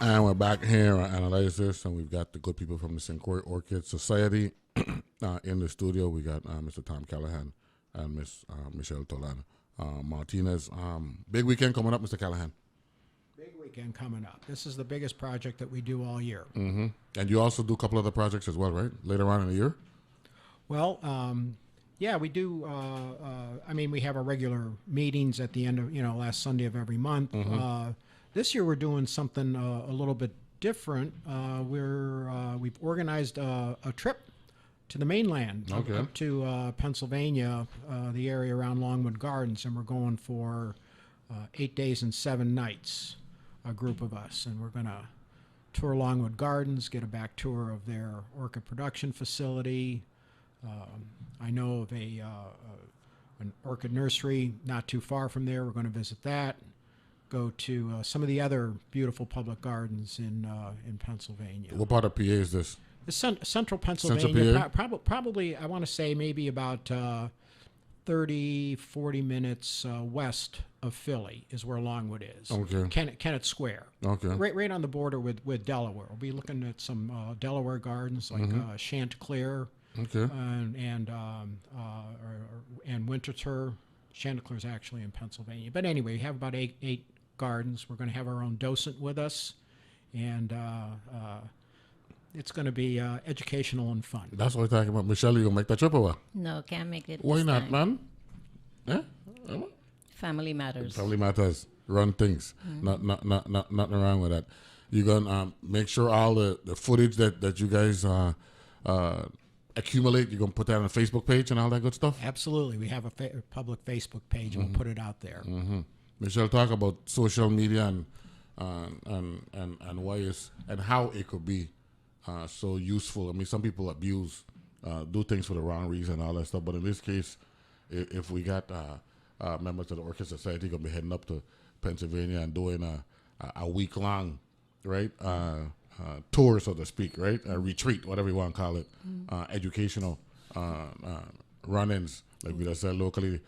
And we're back here on Analyze This, and we've got the good people from the St. Croix Orchid Society in the studio. We got Mr. Tom Callahan and Miss Michelle Tolan Martinez. Big weekend coming up, Mr. Callahan. Big weekend coming up. This is the biggest project that we do all year. Mm-hmm. And you also do a couple other projects as well, right? Later on in the year? Well, yeah, we do. I mean, we have our regular meetings at the end of, last Sunday of every month. This year we're doing something a little bit different. We've organized a trip to the mainland, up to Pennsylvania, the area around Longwood Gardens, and we're going for 8 days and 7 nights, a group of us, and we're going to tour Longwood Gardens, get a back tour of their orchid production facility. I know of an orchid nursery not too far from there. We're going to visit that. Go to some of the other beautiful public gardens in Pennsylvania. What part of PA is this? It's central Pennsylvania. Probably, I want to say maybe about 30, 40 minutes west of Philly is where Longwood is. Okay. Kennett Square. Okay. Right on the border with Delaware. We'll be looking at some Delaware gardens like Chanticleer. Okay. And Winterthur. Chanticleer is actually in Pennsylvania. But anyway, we have about eight gardens. We're going to have our own docent with us, and it's going to be educational and fun. That's what we're talking about. Michelle, you going to make that trip or what? No, can't make it. Why this not, time. man? Yeah? Family matters. Family matters. Run things. Nothing wrong with that. You're going to make sure all the footage that you guys accumulate, you're going to put that on a Facebook page and all that good stuff? Absolutely. We have a public Facebook page, and we'll put it out there. Michelle, talk about social media and why and how it could be so useful. I mean, some people abuse, do things for the wrong reason and all that stuff. But in this case, if we got members of the Orchid Society going to be heading up to Pennsylvania and doing a week-long, right, tour, so to speak, right, a retreat, whatever you want to call it, educational run-ins, like we just said locally,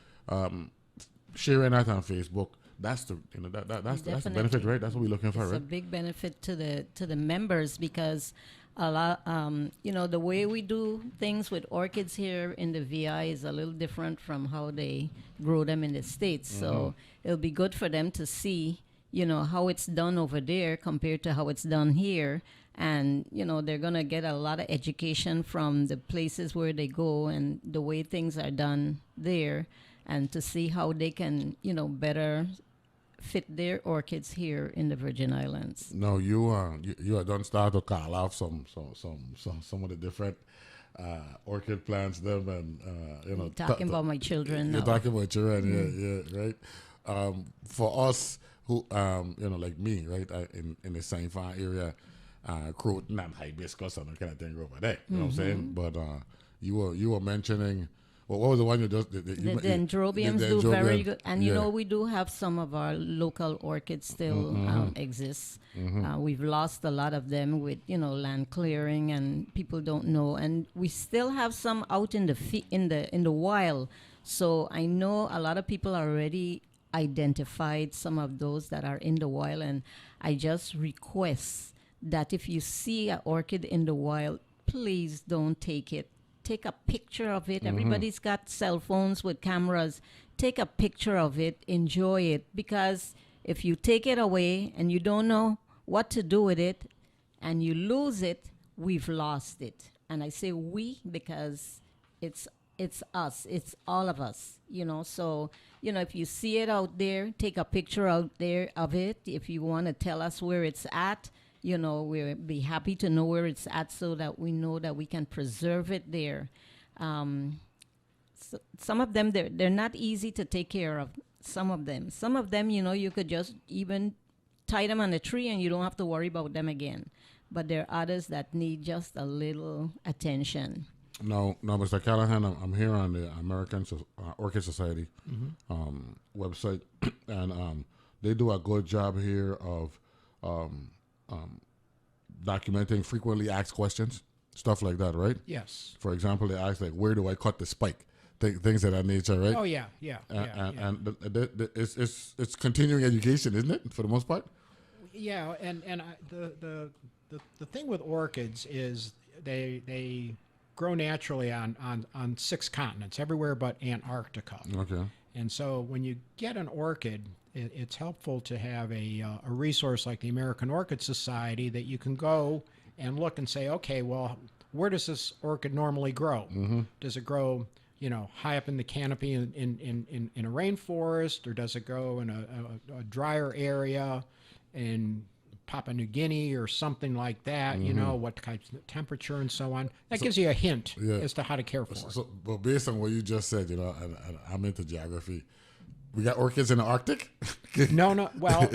sharing that on Facebook. That's the that's the benefit, right? That's what we're looking for, it's right? a big benefit to the members, because a lot, the way we do things with orchids here in the VI is a little different from how they grow them in the States. So it'll be good for them to see, how it's done over there compared to how it's done here. And, they're going to get a lot of education from the places where they go and the way things are done there, and to see how they can, better fit their orchids here in the Virgin Islands. No, you are done start to call off some of the different orchid plants them, and talking about my children. You're now. talking about children, yeah, right. For us who like me, right, in the Saint Fan area, Croton and hibiscus and that kind of thing over there. You know what I'm saying? But you were mentioning. What was the one you just? The dendrobiums do very good, and we do have some of our local orchids still exist. We've lost a lot of them with land clearing, and people don't know, and we still have some out in the wild. So I know a lot of people already identified some of those that are in the wild, and I just request that if you see an orchid in the wild, please don't take it. Take a picture of it. Everybody's got cell phones with cameras. Take a picture of it. Enjoy it. Because if you take it away and you don't know what to do with it and you lose it, we've lost it. And I say we because it's us. It's all of us, So, if you see it out there, take a picture out there of it. If you want to tell us where it's at, we'll be happy to know where it's at so that we know that we can preserve it there. So some of them, they're not easy to take care of, some of them. Some of them, you could just even tie them on a tree and you don't have to worry about them again. But there are others that need just a little attention. No, Mr. Callahan, I'm here on the American Orchid Society website, and they do a good job here of documenting frequently asked questions, stuff like that, right? Yes. For example, they ask, like, where do I cut the spike? Things of that nature, right? Oh, yeah. And it's continuing education, isn't it, for the most part? Yeah, and the thing with orchids is they grow naturally on 6 continents, everywhere but Antarctica. Okay. And so when you get an orchid, it's helpful to have a resource like the American Orchid Society that you can go and look and say, okay, well, where does this orchid normally grow? Does it grow, high up in the canopy in a rainforest, or does it grow in a drier area in Papua New Guinea or something like that? What kind of temperature and so on. That gives you a hint as to how to care for it. So, but based on what you just said, and I'm into geography. We got orchids in the Arctic? No. Well,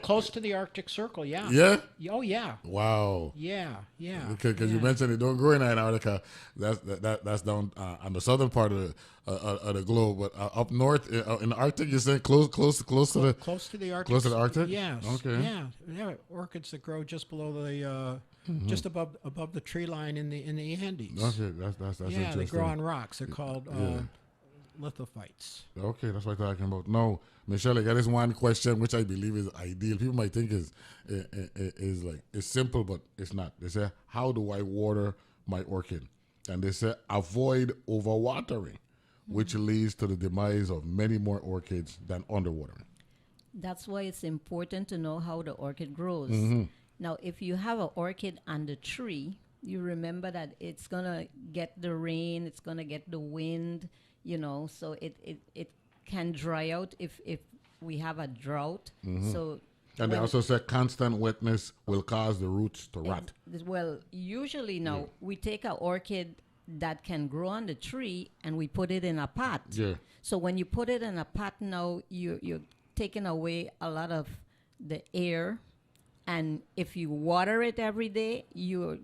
close to the Arctic Circle, yeah. Yeah? Oh, yeah. Wow. Yeah. Because you mentioned it don't grow in Antarctica. That's down on the southern part of the globe. But up north in the Arctic, you said close to the Close to the Arctic. Close to the Arctic? Yes. Okay. Yeah. Orchids that grow just below the just above the tree line in the Andes. Okay, that's Yeah, interesting. they grow on rocks. They're called lithophytes. Okay, that's what I'm talking about. No, Michelle, I got this one question which I believe is ideal. People might think is like it's simple, but it's not. They say, how do I water my orchid? And they say avoid overwatering, which leads to the demise of many more orchids than underwatering. That's why it's important to know how the orchid grows. Now, if you have an orchid on the tree, you remember that it's going to get the rain, it's going to get the wind, so it can dry out if we have a drought. So And they also said constant wetness will cause the roots to rot. well, usually now we take an orchid that can grow on the tree and we put it in a pot. Yeah. So when you put it in a pot now, you're taking away a lot of the air. And if you water it every day, you're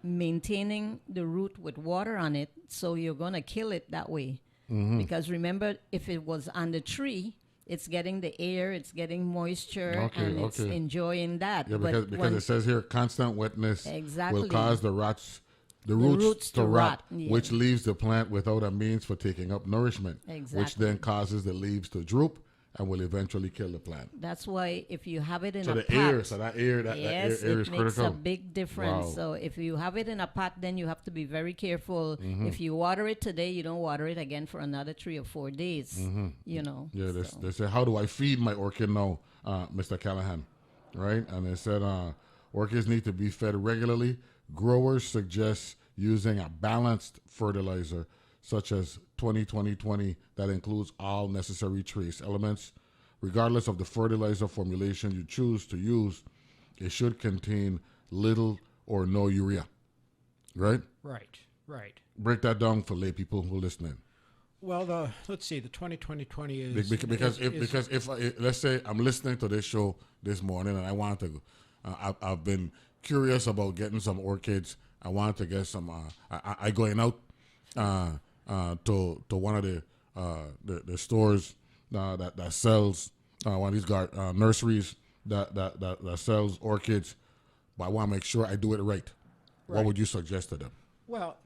maintaining the root with water on it, so you're going to kill it that way. Because remember, if it was on the tree, it's getting the air, it's getting moisture, and it's enjoying that. Yeah, because it says here constant wetness will cause the roots to rot, which leaves the plant without a means for taking up nourishment, which then causes the leaves to droop and will eventually kill the plant. That's why if you have it in So a the pot, air, so that air yes, is it makes critical. a big difference. Wow. So if you have it in a pot, then you have to be very careful. If you water it today, you don't water it again for another 3 or 4 days. Yeah, so. they say, how do I feed my orchid now, Mr. Callahan? Right? And they said orchids need to be fed regularly. Growers suggest using a balanced fertilizer such as 20-20-20 that includes all necessary trace elements. Regardless of the fertilizer formulation you choose to use, it should contain little or no urea. Right? Right. Break that down for lay people who are listening. Well, let's see. The 20-20-20 is Because if let's say I'm listening to this show this morning and I want to, I've been curious about getting some orchids. I want to get some. I going out to one of the stores that sells one of these nurseries that sells orchids, but I want to make sure I do it right. What would you suggest to them? Well,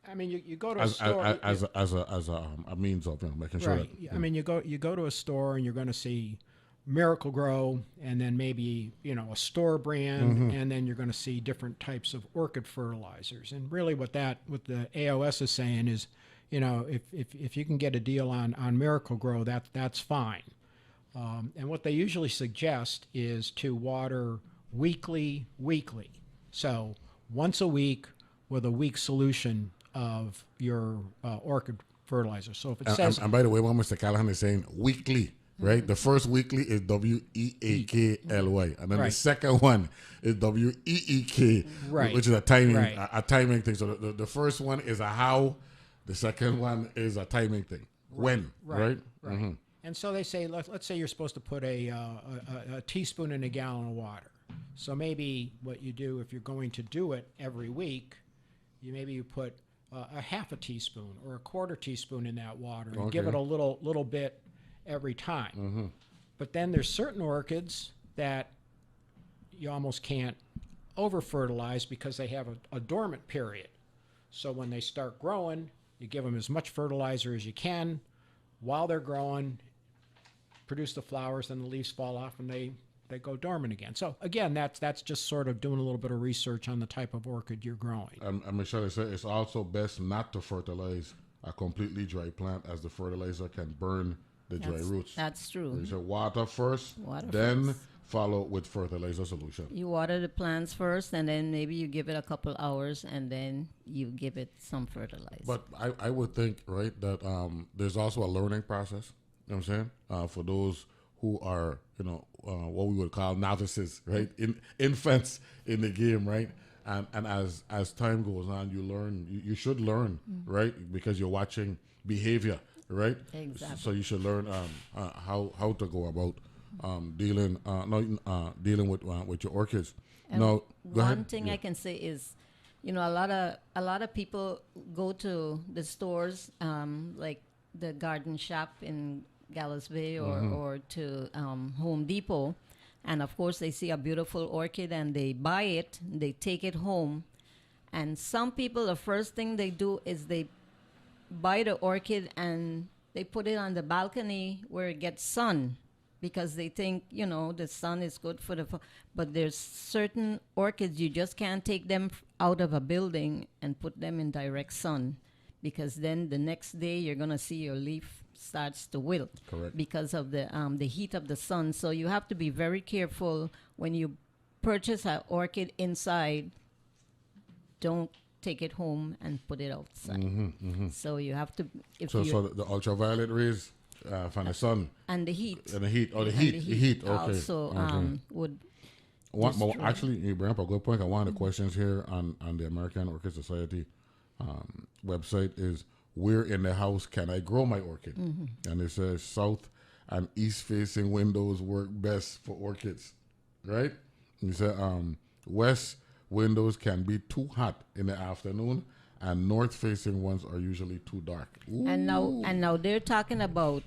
I mean, you go to a store as a means of making sure. Right. I mean, you go to a store and you're going to see Miracle Grow, and then maybe a store brand, and then you're going to see different types of orchid fertilizers. And really, what the AOS is saying is, if you can get a deal on Miracle Grow, that's fine. And what they usually suggest is to water weekly. So once a week with a week solution of your orchid fertilizer. So if it says... And by the way, what Mr. Callahan is saying, weekly, right? The first weekly is WEAKLY. And then the second one is WEEK, which is a timing thing. So the first one is a how. The second one is a timing thing. When, right? Mm-hmm. And so they say, let's say you're supposed to put a teaspoon in a gallon of water. So maybe what you do, if you're going to do it every week, you put a half a teaspoon or a quarter teaspoon in that water and give it a little bit every time. But then there's certain orchids that you almost can't over fertilize because they have a dormant period. So when they start growing, you give them as much fertilizer as you can while they're growing, produce the flowers, then the leaves fall off and they they go dormant again. So again, that's just sort of doing a little bit of research on the type of orchid you're growing. And Michelle said it's also best not to fertilize a completely dry plant, as the fertilizer can burn the dry roots. That's true. You should water first, Water then first. follow with fertilizer solution. You water the plants first, and then maybe you give it a couple hours, and then you give it some fertilizer. But I would think, right, that there's also a learning process. You know what I'm saying? For those who are, what we would call novices, right? Infants in the game, right? And as time goes on, you learn. You should learn, right? Because you're watching behavior, right? Exactly. So you should learn how to go about dealing with your orchids. And Now, go one ahead. thing Yeah. I can say is, a lot of people go to the stores, like the garden shop in Gallows Bay or to Home Depot, and of course they see a beautiful orchid and they buy it, they take it home, and some people, the first thing they do is they buy the orchid and they put it on the balcony where it gets sun, because they think, the sun is good for but there's certain orchids you just can't take them out of a building and put them in direct sun, because then the next day you're going to see your leaf starts to wilt. Correct. Because of the heat of the sun. So you have to be very careful when you purchase an orchid inside. Don't take it home and put it outside. So you have to, So the ultraviolet rays from the sun and the heat. and the heat. Oh, the And heat. Okay. Also Okay. would Well, actually, you bring up a good point. One of the questions here on the American Orchid Society website is, where in the house can I grow my orchid? And it says south and east facing windows work best for orchids, right? And you said west windows can be too hot in the afternoon, and north facing ones are usually too dark. and now they're talking about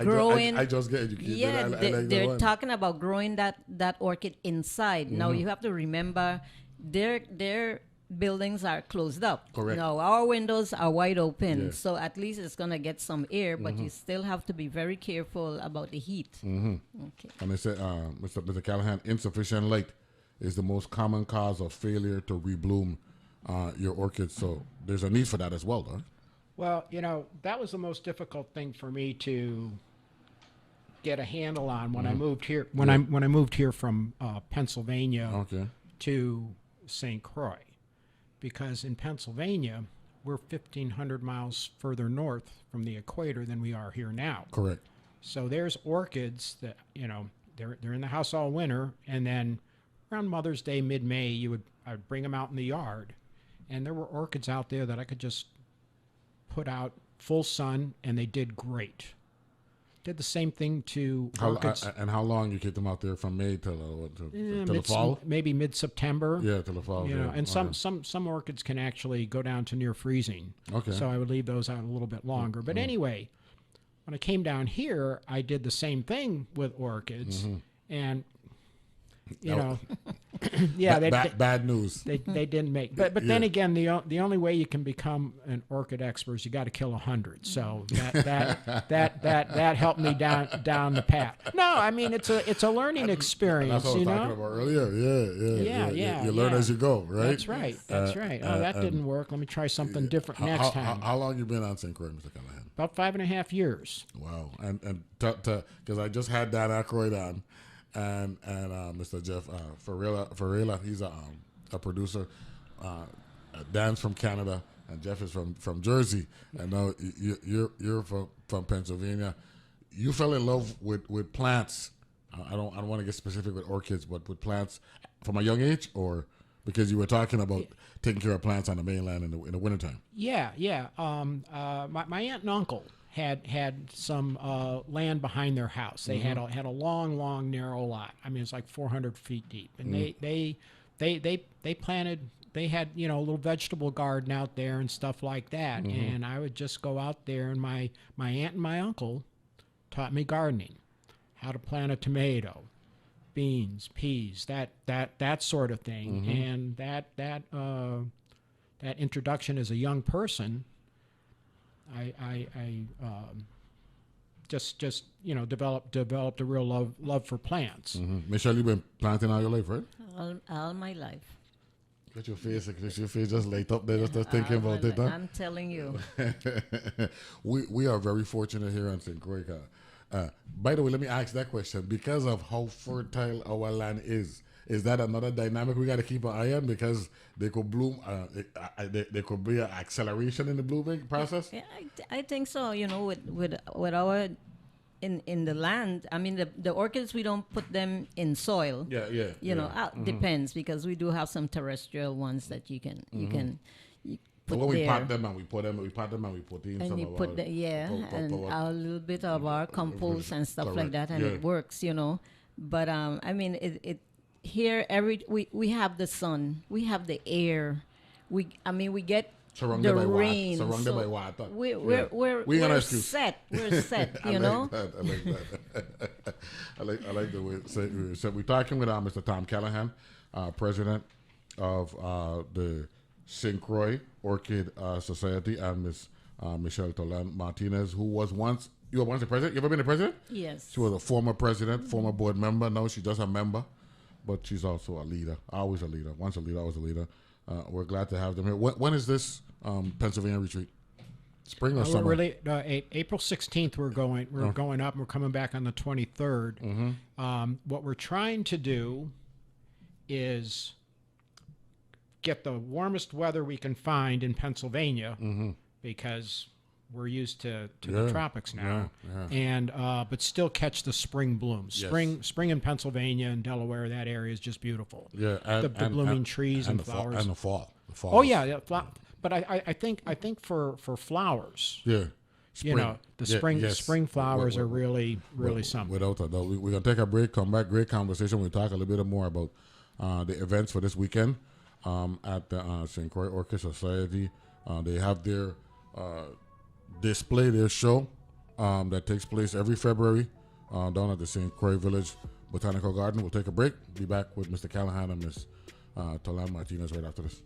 Growing. I just get educated. Yeah, I like that they're one. talking about growing that orchid inside. Now you have to remember, their buildings are closed up. Correct. Now our windows are wide open, Yes. so at least it's gonna get some air. But you still have to be very careful about the heat. Okay. And they said, Mr. Callahan, insufficient light is the most common cause of failure to rebloom your orchids. So there's a need for that as well, though. Well, that was the most difficult thing for me to get a handle on when I moved here. When I moved here from Pennsylvania Okay. to St. Croix, because in Pennsylvania we're 1,500 miles further north from the equator than we are here now. Correct. So there's orchids that they're in the house all winter, and then around Mother's Day, mid-May, I would bring them out in the yard, and there were orchids out there that I could just put out full sun, and they did great. Did the same thing to orchids. And how long you keep them out there from May till the fall? Maybe mid-September. Yeah, till the fall. Yeah. And some orchids can actually go down to near freezing. Okay. So I would leave those out a little bit longer. But anyway, when I came down here, I did the same thing with orchids, and bad news. They didn't make. But then again, the only way you can become an orchid expert is you got to kill 100. So that helped me down the path. No, I mean it's a learning experience. That's what I was talking about earlier. Yeah. You learn as you go, right? That's right. That's right. Oh, that didn't work. Let me try something different next time. How long you been on St. Croix, Mr. Callahan? About 5.5 years. Wow. And because I just had Dan Aykroyd on, and Mr. Jeff Farrella, he's a producer. Dan's from Canada, and Jeff is from Jersey. And now you're from Pennsylvania. You fell in love with plants. I don't want to get specific with orchids, but with plants from a young age, or because you were talking about taking care of plants on the mainland in the wintertime. Yeah. My aunt and uncle had some land behind their house. They had a long, narrow lot. I mean, it's like 400 feet deep, and they planted. They had a little vegetable garden out there and stuff like that. And I would just go out there, and my aunt and my uncle taught me gardening, how to plant a tomato, beans, peas, that sort of thing. And that introduction as a young person, I just developed a real love for plants. Michelle, you've been planting all your life, right? All my life. Get your face just light up there, just thinking All my about it, life. huh? I'm telling you. we are very fortunate here in St. Croix. By the way, let me ask that question. Because of how fertile our land is that another dynamic we got to keep an eye on? Because they could bloom, there could be an acceleration in the blooming process? Yeah, I think so. With our in the land. I mean, the orchids, we don't put them in soil. Depends, because we do have some terrestrial ones that you can But put when we there. pot them and we put in And some you of put our, the and a little bit of our compost and stuff like that, and it works, But I mean, it here we have the sun, we have the air, we get surrounded the by rain. surrounded by water. We're set. We're set. I like that. I like the way it said. So we're talking with Mr. Tom Callahan, president of the St. Croix Orchid Society, and Miss Michelle Tolan Martinez, who was once the president. You ever been the president? Yes. She was a former president, former board member. Now she's just a member, but she's also a leader. Always a leader. Once a leader, always a leader. We're glad to have them here. When is this Pennsylvania retreat? Spring or summer? Really, April 16th. We're going up. And we're coming back on the 23rd. What we're trying to do is get the warmest weather we can find in Pennsylvania, because we're used to the tropics now, and but still catch the spring blooms. Spring in Pennsylvania and Delaware, that area is just beautiful. Yeah, the blooming trees and flowers, and the fall. Oh yeah, but I think for flowers, spring. Spring flowers are really something. Without a doubt, we're gonna take a break. Come back, great conversation. We'll talk a little bit more about the events for this weekend at the St. Croix Orchid Society. They have their display, their show that takes place every February down at the St. Croix Village Botanical Garden. We'll take a break. Be back with Mr. Callahan and Ms. Tolan Martinez right after this.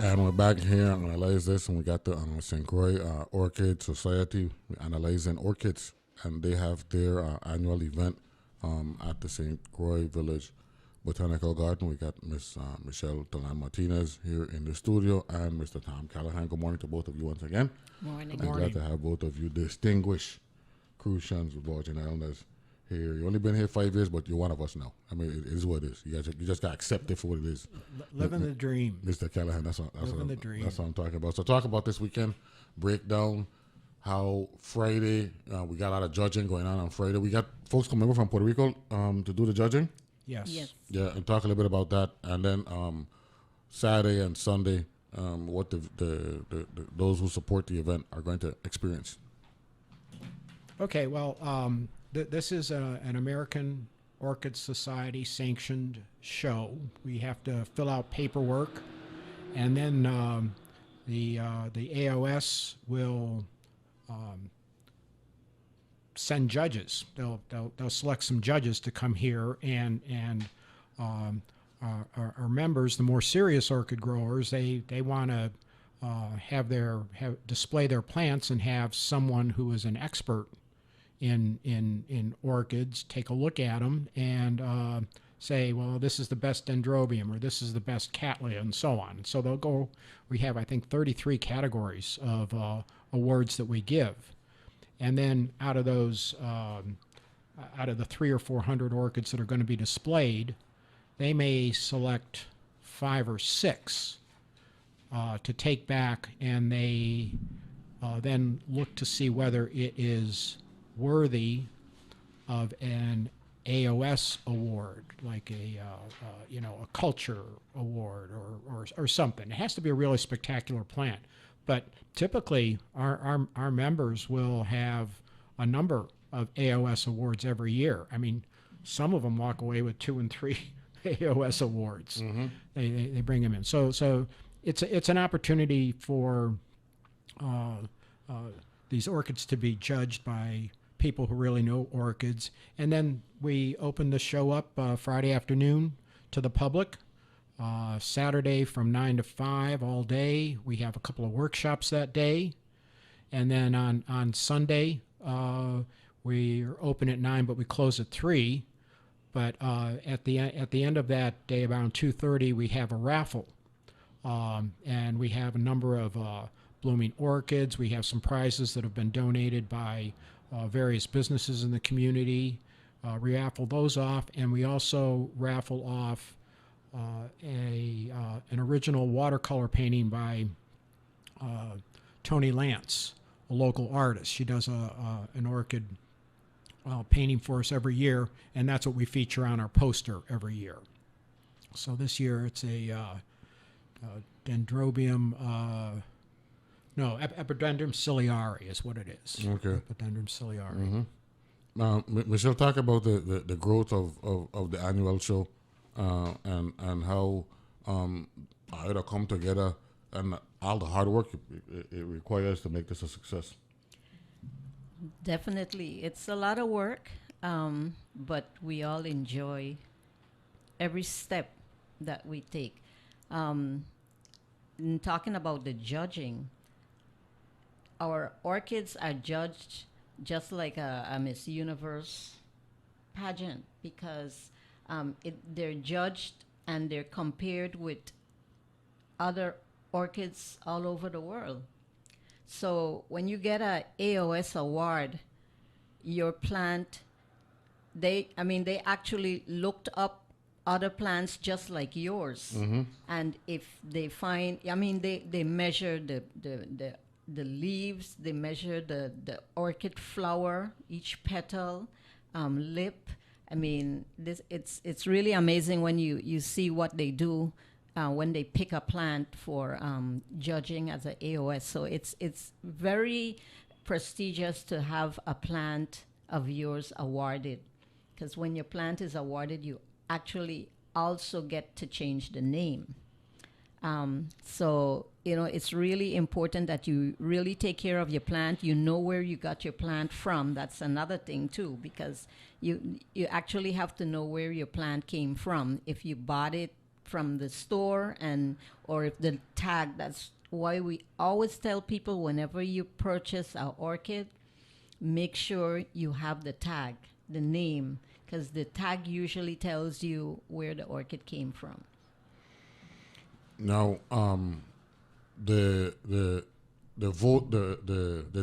And we're back here and analyze this, and we got the St. Croix Orchid Society analyzing orchids, and they have their annual event at the St. Croix Village Botanical Garden. We got Miss Michelle Tolan Martinez here in the studio, and Mr. Tom Callahan. Good morning to both of you once again. Morning. I'm glad to have both of you distinguished Crucians of Virgin Islanders here. You've only been here 5 years, but you're one of us now. I mean, it is what it is. You just got to accept it for what it is. Living the dream. Mr. Callahan, that's what I'm talking about. So talk about this weekend, break down how Friday, we got a lot of judging going on Friday. We got folks coming over from Puerto Rico to do the judging. Yes. Yeah, and talk a little bit about that. And then Saturday and Sunday, what the those who support the event are going to experience. Okay, well, this is an American Orchid Society sanctioned show. We have to fill out paperwork, and then the AOS will send judges. They'll select some judges to come here, and our members, the more serious orchid growers, they want to display their plants and have someone who is an expert in orchids take a look at them and say, well, this is the best dendrobium or this is the best cattleya, and so on. So they'll go. We have, I think, 33 categories of awards that we give, and then out of those, out of the 300 or 400 orchids that are going to be displayed, they may select 5 or 6 to take back, and they then look to see whether it is worthy of an AOS award, like a culture award or something. It has to be a really spectacular plant. But typically, our members will have a number of AOS awards every year. I mean, some of them walk away with 2 and 3 AOS awards. Mm-hmm. They bring them in. So it's an opportunity for these orchids to be judged by people who really know orchids. And then we open the show up Friday afternoon to the public. Saturday from 9 to 5 all day. We have a couple of workshops that day. And then on Sunday, we are open at 9, but we close at 3. But at the end of that day, around 2:30, we have a raffle. And we have a number of blooming orchids. We have some prizes that have been donated by various businesses in the community. We raffle those off, and we also raffle off an original watercolor painting by Tony Lance, a local artist. She does an orchid painting for us every year, and that's what we feature on our poster every year. So this year it's a dendrobium, Epidendrum ciliare is what it is. Okay. Epidendrum ciliare. Mm-hmm. Michelle, talk about the growth of the annual show and how it'll come together and all the hard work it requires to make this a success. Definitely. It's a lot of work, but we all enjoy every step that we take. In talking about the judging, our orchids are judged just like a Miss Universe pageant, because they're judged and they're compared with other orchids all over the world. So when you get a AOS award, your plant, they actually looked up other plants just like yours. Mm-hmm. And if they find, they measure the leaves, they measure the orchid flower, each petal, lip. I mean, it's really amazing when you see what they do when they pick a plant for judging as an AOS. So it's very prestigious to have a plant of yours awarded, because when your plant is awarded, you actually also get to change the name. So, it's really important that you really take care of your plant. You know where you got your plant from. That's another thing too, because you actually have to know where your plant came from. If you bought it from the store, and or if the tag. That's why we always tell people whenever you purchase an orchid, make sure you have the tag, the name, because the tag usually tells you where the orchid came from. Now, the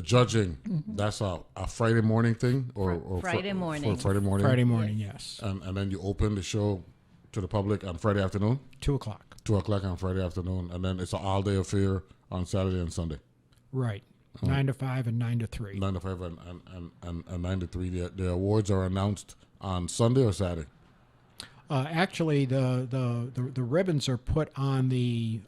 judging, that's a Friday morning thing, or Friday morning. For Friday morning. Friday morning, yes. And then you open the show to the public on Friday afternoon, 2:00. 2:00 on Friday afternoon, and then it's an all day affair on Saturday and Sunday. Right. 9 to 5 and 9 to 3. 9 to 5 and 9 to 3. The awards are announced on Sunday or Saturday. Actually, the ribbons are put on the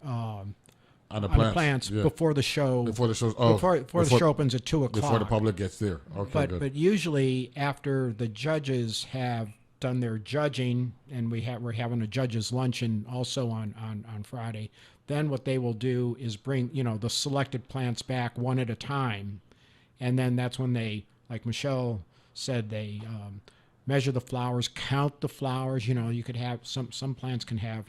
plants yeah. before the show. Before the show. Before the show opens at 2:00. Before the public gets there. Okay, good. But usually after the judges have done their judging, and we're having a judges luncheon also on Friday. Then what they will do is bring the selected plants back one at a time, and then that's when they, like Michelle said, they measure the flowers, count the flowers. You could have some plants can have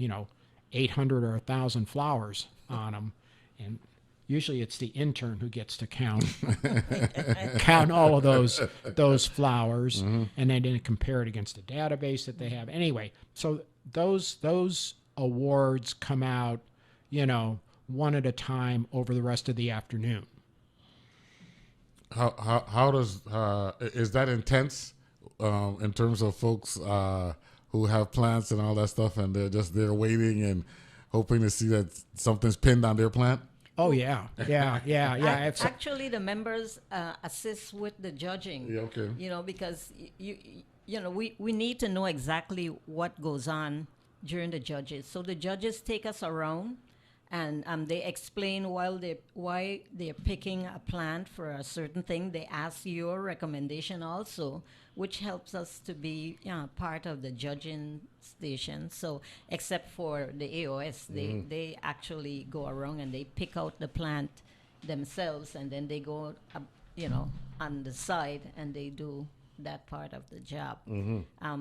800 or 1,000 flowers on them, and usually it's the intern who gets to count all of those flowers, and then compare it against the database that they have. Anyway, so those awards come out, one at a time over the rest of the afternoon. How does is that intense in terms of folks who have plants and all that stuff, and they're just there waiting and hoping to see that something's pinned on their plant? Oh yeah. Actually, the members assist with the judging. Yeah, okay. Because we need to know exactly what goes on during the judges. So the judges take us around, and they explain why they're picking a plant for a certain thing. They ask your recommendation also, which helps us to be part of the judging station. So except for the AOS, they actually go around and they pick out the plant themselves, and then they go on the side and they do that part of the job.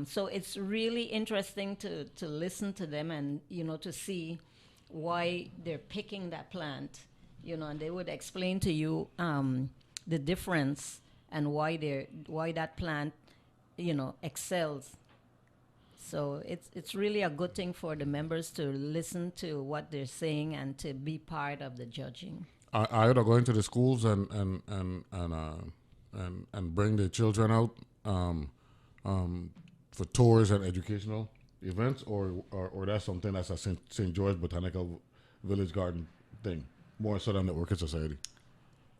So it's really interesting to listen to them and to see why they're picking that plant, and they would explain to you the difference and why that plant excels. So it's really a good thing for the members to listen to what they're saying and to be part of the judging. Are you going to the schools and bring the children out for tours and educational events, or that's something that's a St. George Botanical Village Garden thing, more so than the Orchid Society?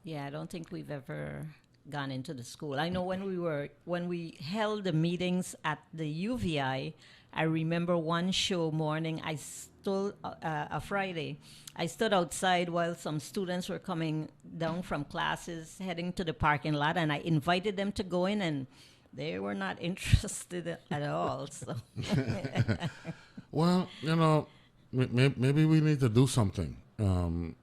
Yeah, I don't think we've ever gone into the school. I know when we held the meetings at the UVI, I remember one show morning, a Friday, I stood outside while some students were coming down from classes heading to the parking lot, and I invited them to go in, and they were not interested at all. So, well, maybe we need to do something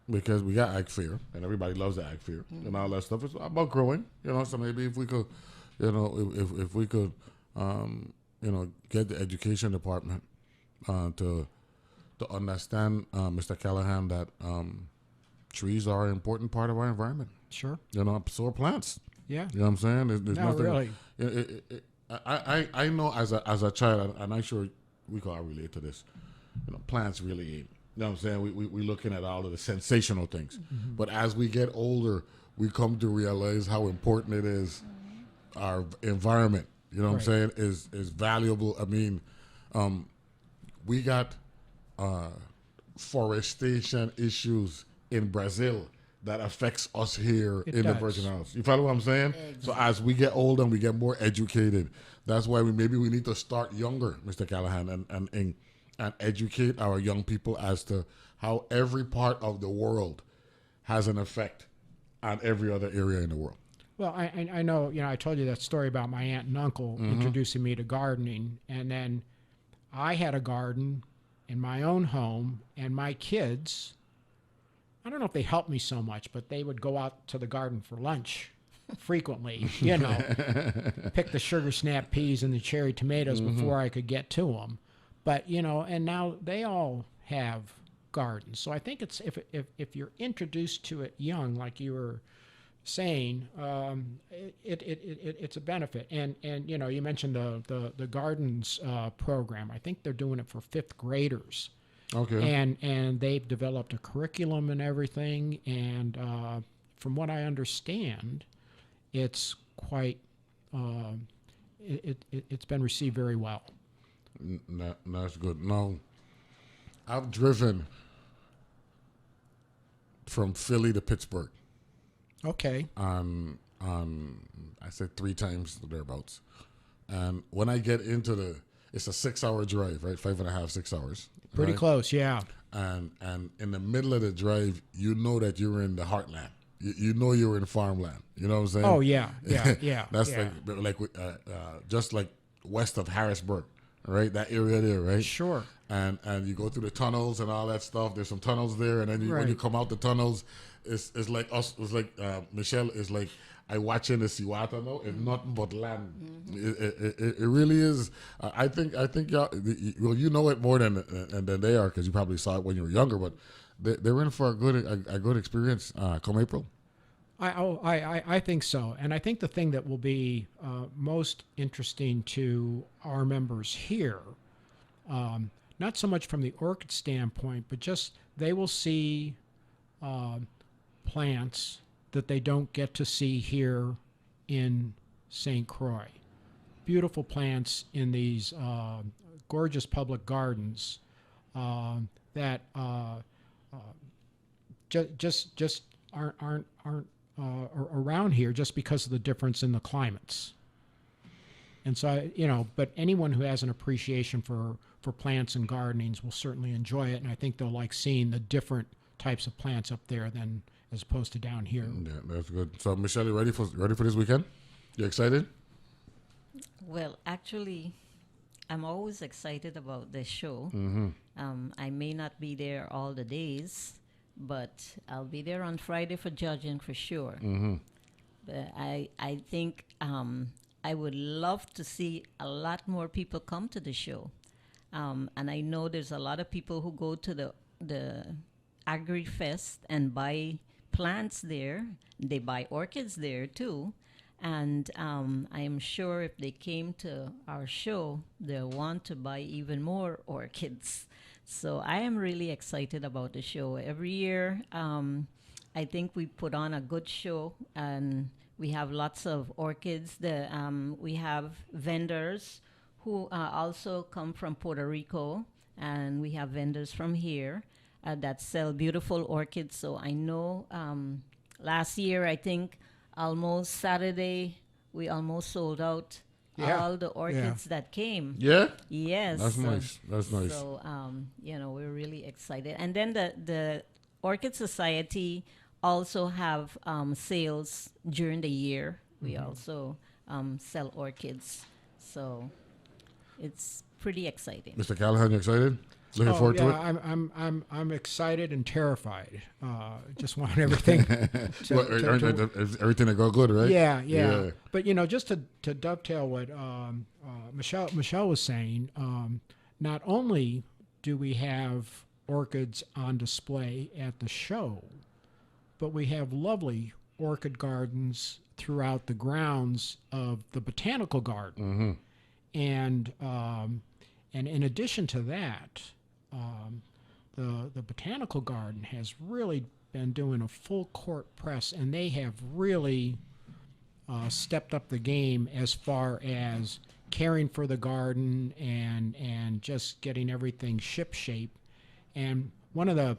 because we got Ag Fair, and everybody loves the Ag Fair and all that stuff. It's about growing, So maybe if we could, if we could, get the education department to understand, Mr. Callahan, that trees are an important part of our environment. Sure. So are plants. Yeah. You know what I'm saying? There's No, nothing. really. I know as a child, and I'm sure we can all relate to this. Plants really ain't. You know what I'm saying? We're looking at all of the sensational things. But as we get older, we come to realize how important it is. Our environment, what I'm saying, is valuable. I mean, we got forestation issues in Brazil that affects us here in the Virgin Islands. You follow what I'm saying? Exactly. So as we get older and we get more educated, that's why we need to start younger, Mr. Callahan, and educate our young people as to how every part of the world has an effect on every other area in the world. Well, I know, I told you that story about my aunt and uncle introducing me to gardening, and then I had a garden in my own home, and my kids, I don't know if they helped me so much, but they would go out to the garden for lunch frequently, pick the sugar snap peas and the cherry tomatoes before I could get to them. But and now they all have gardens. So I think it's if you're introduced to it young, like you were saying, it's a benefit. And you mentioned the gardens program. I think they're doing it for 5th graders. Okay. And they've developed a curriculum and everything. And from what I understand, it's quite it's been received very well. That's good. Now, I've driven from Philly to Pittsburgh. Okay. On I said 3 times thereabouts. And when I get into it's a 6-hour drive, right? 5.5, 6 hours. Pretty right? close, yeah. And in the middle of the drive, you know that you're in the heartland. You know you're in farmland. You know what I'm saying? Oh yeah. That's yeah. like just like west of Harrisburg, right? That area there, right? Sure. And you go through the tunnels and all that stuff. There's some tunnels there, and then when you come out the tunnels, it's like us. It's like Michelle is like I watching the Siwata now. It's nothing but land. It really is. I think y'all, well, you know it more than they are because you probably saw it when you were younger. But they're in for a good experience come April. I think so, and I think the thing that will be most interesting to our members here, not so much from the orchid standpoint, but just they will see plants that they don't get to see here in St. Croix. Beautiful plants in these gorgeous public gardens that just aren't around here just because of the difference in the climates. And so, but anyone who has an appreciation for plants and gardenings will certainly enjoy it. And I think they'll like seeing the different types of plants up there than as opposed to down here. Yeah, that's good. So, Michelle, you ready for this weekend? You excited? Well, actually, I'm always excited about this show. Mm-hmm. I may not be there all the days, but I'll be there on Friday for judging for sure. Mm-hmm. But I think I would love to see a lot more people come to the show. And I know there's a lot of people who go to the Agri-Fest and buy plants there. They buy orchids there too. And I am sure if they came to our show, they'll want to buy even more orchids. So I am really excited about the show. Every year, I think we put on a good show, and we have lots of orchids. We have vendors who also come from Puerto Rico, and we have vendors from here that sell beautiful orchids. So I know last year, I think almost Saturday, we almost sold out all the orchids that came. Yeah? Yes. That's nice. That's nice. So, we're really excited. And then the Orchid Society also have sales during the year. We also sell orchids. So it's pretty exciting. Mr. Callahan, you excited? Looking forward to it? I'm excited and terrified. Just want everything everything to go good, right? Yeah. But just to dovetail what Michelle was saying, not only do we have orchids on display at the show, but we have lovely orchid gardens throughout the grounds of the botanical garden. Mm-hmm. And in addition to that, the botanical garden has really been doing a full court press, and they have really stepped up the game as far as caring for the garden and just getting everything ship-shape. And one of the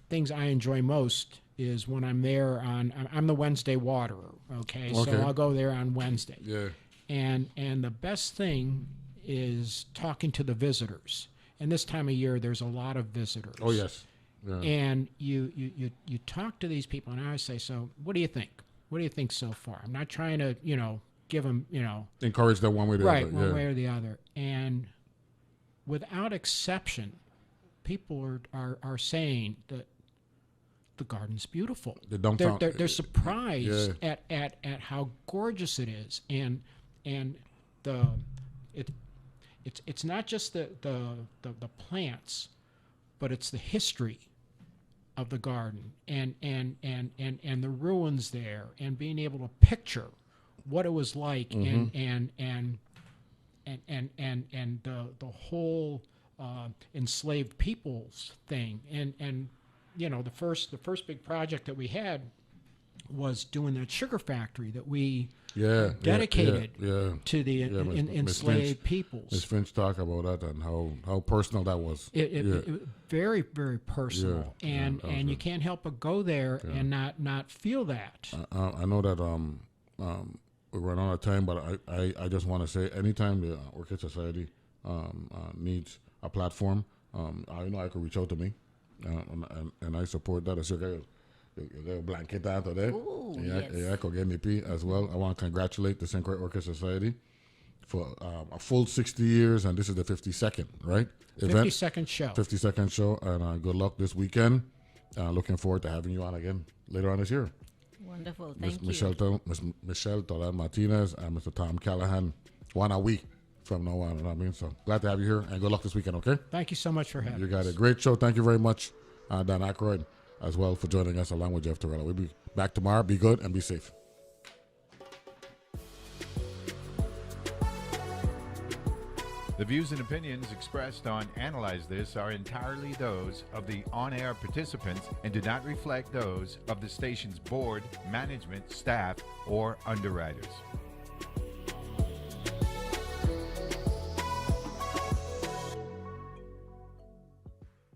things I enjoy most is when I'm there I'm the Wednesday waterer, okay? So I'll go there on Wednesday. Yeah. And the best thing is talking to the visitors. And this time of year, there's a lot of visitors. Oh, yes. Yeah. And you talk to these people, and I always say, so what do you think? What do you think so far? I'm not trying to, give them, encourage them one way or the other. One way or the other. And without exception, people are saying that the garden's beautiful. They're surprised at how gorgeous it is, and it's not just the plants, but it's the history of the garden and the ruins there, and being able to picture what it was like, and the whole enslaved peoples thing, and you know, the first big project that we had was doing that sugar factory that we dedicated to the enslaved peoples. Ms. Finch talked about that and how personal that was. It was very, very personal, and you can't help but go there and not feel that. I know that we run out of time, but I just want to say, anytime the Orchid Society needs a platform, I know I could reach out to me, and I support that. Your blanket out of there. Ooh, Yeah, yes. NDP as well. I want to congratulate the St. Croix Orchid Society for a full 60 years, and this is the 52nd, right? 52nd show. 52nd show, and good luck this weekend. Looking forward to having you on again later on this year. Wonderful. Ms. Thank you. Miss Michelle Tolan Martinez and Mr. Tom Callahan, 1 a week from now on. You know what I mean? So glad to have you here, and good luck this weekend, okay? Thank you so much for having You got us. it. Great show. Thank you very much, Dan Aykroyd, as well, for joining us along with Jeff Torello. We'll be back tomorrow. Be good and be safe. The views and opinions expressed on Analyze This are entirely those of the on-air participants and do not reflect those of the station's board, management, staff, or underwriters.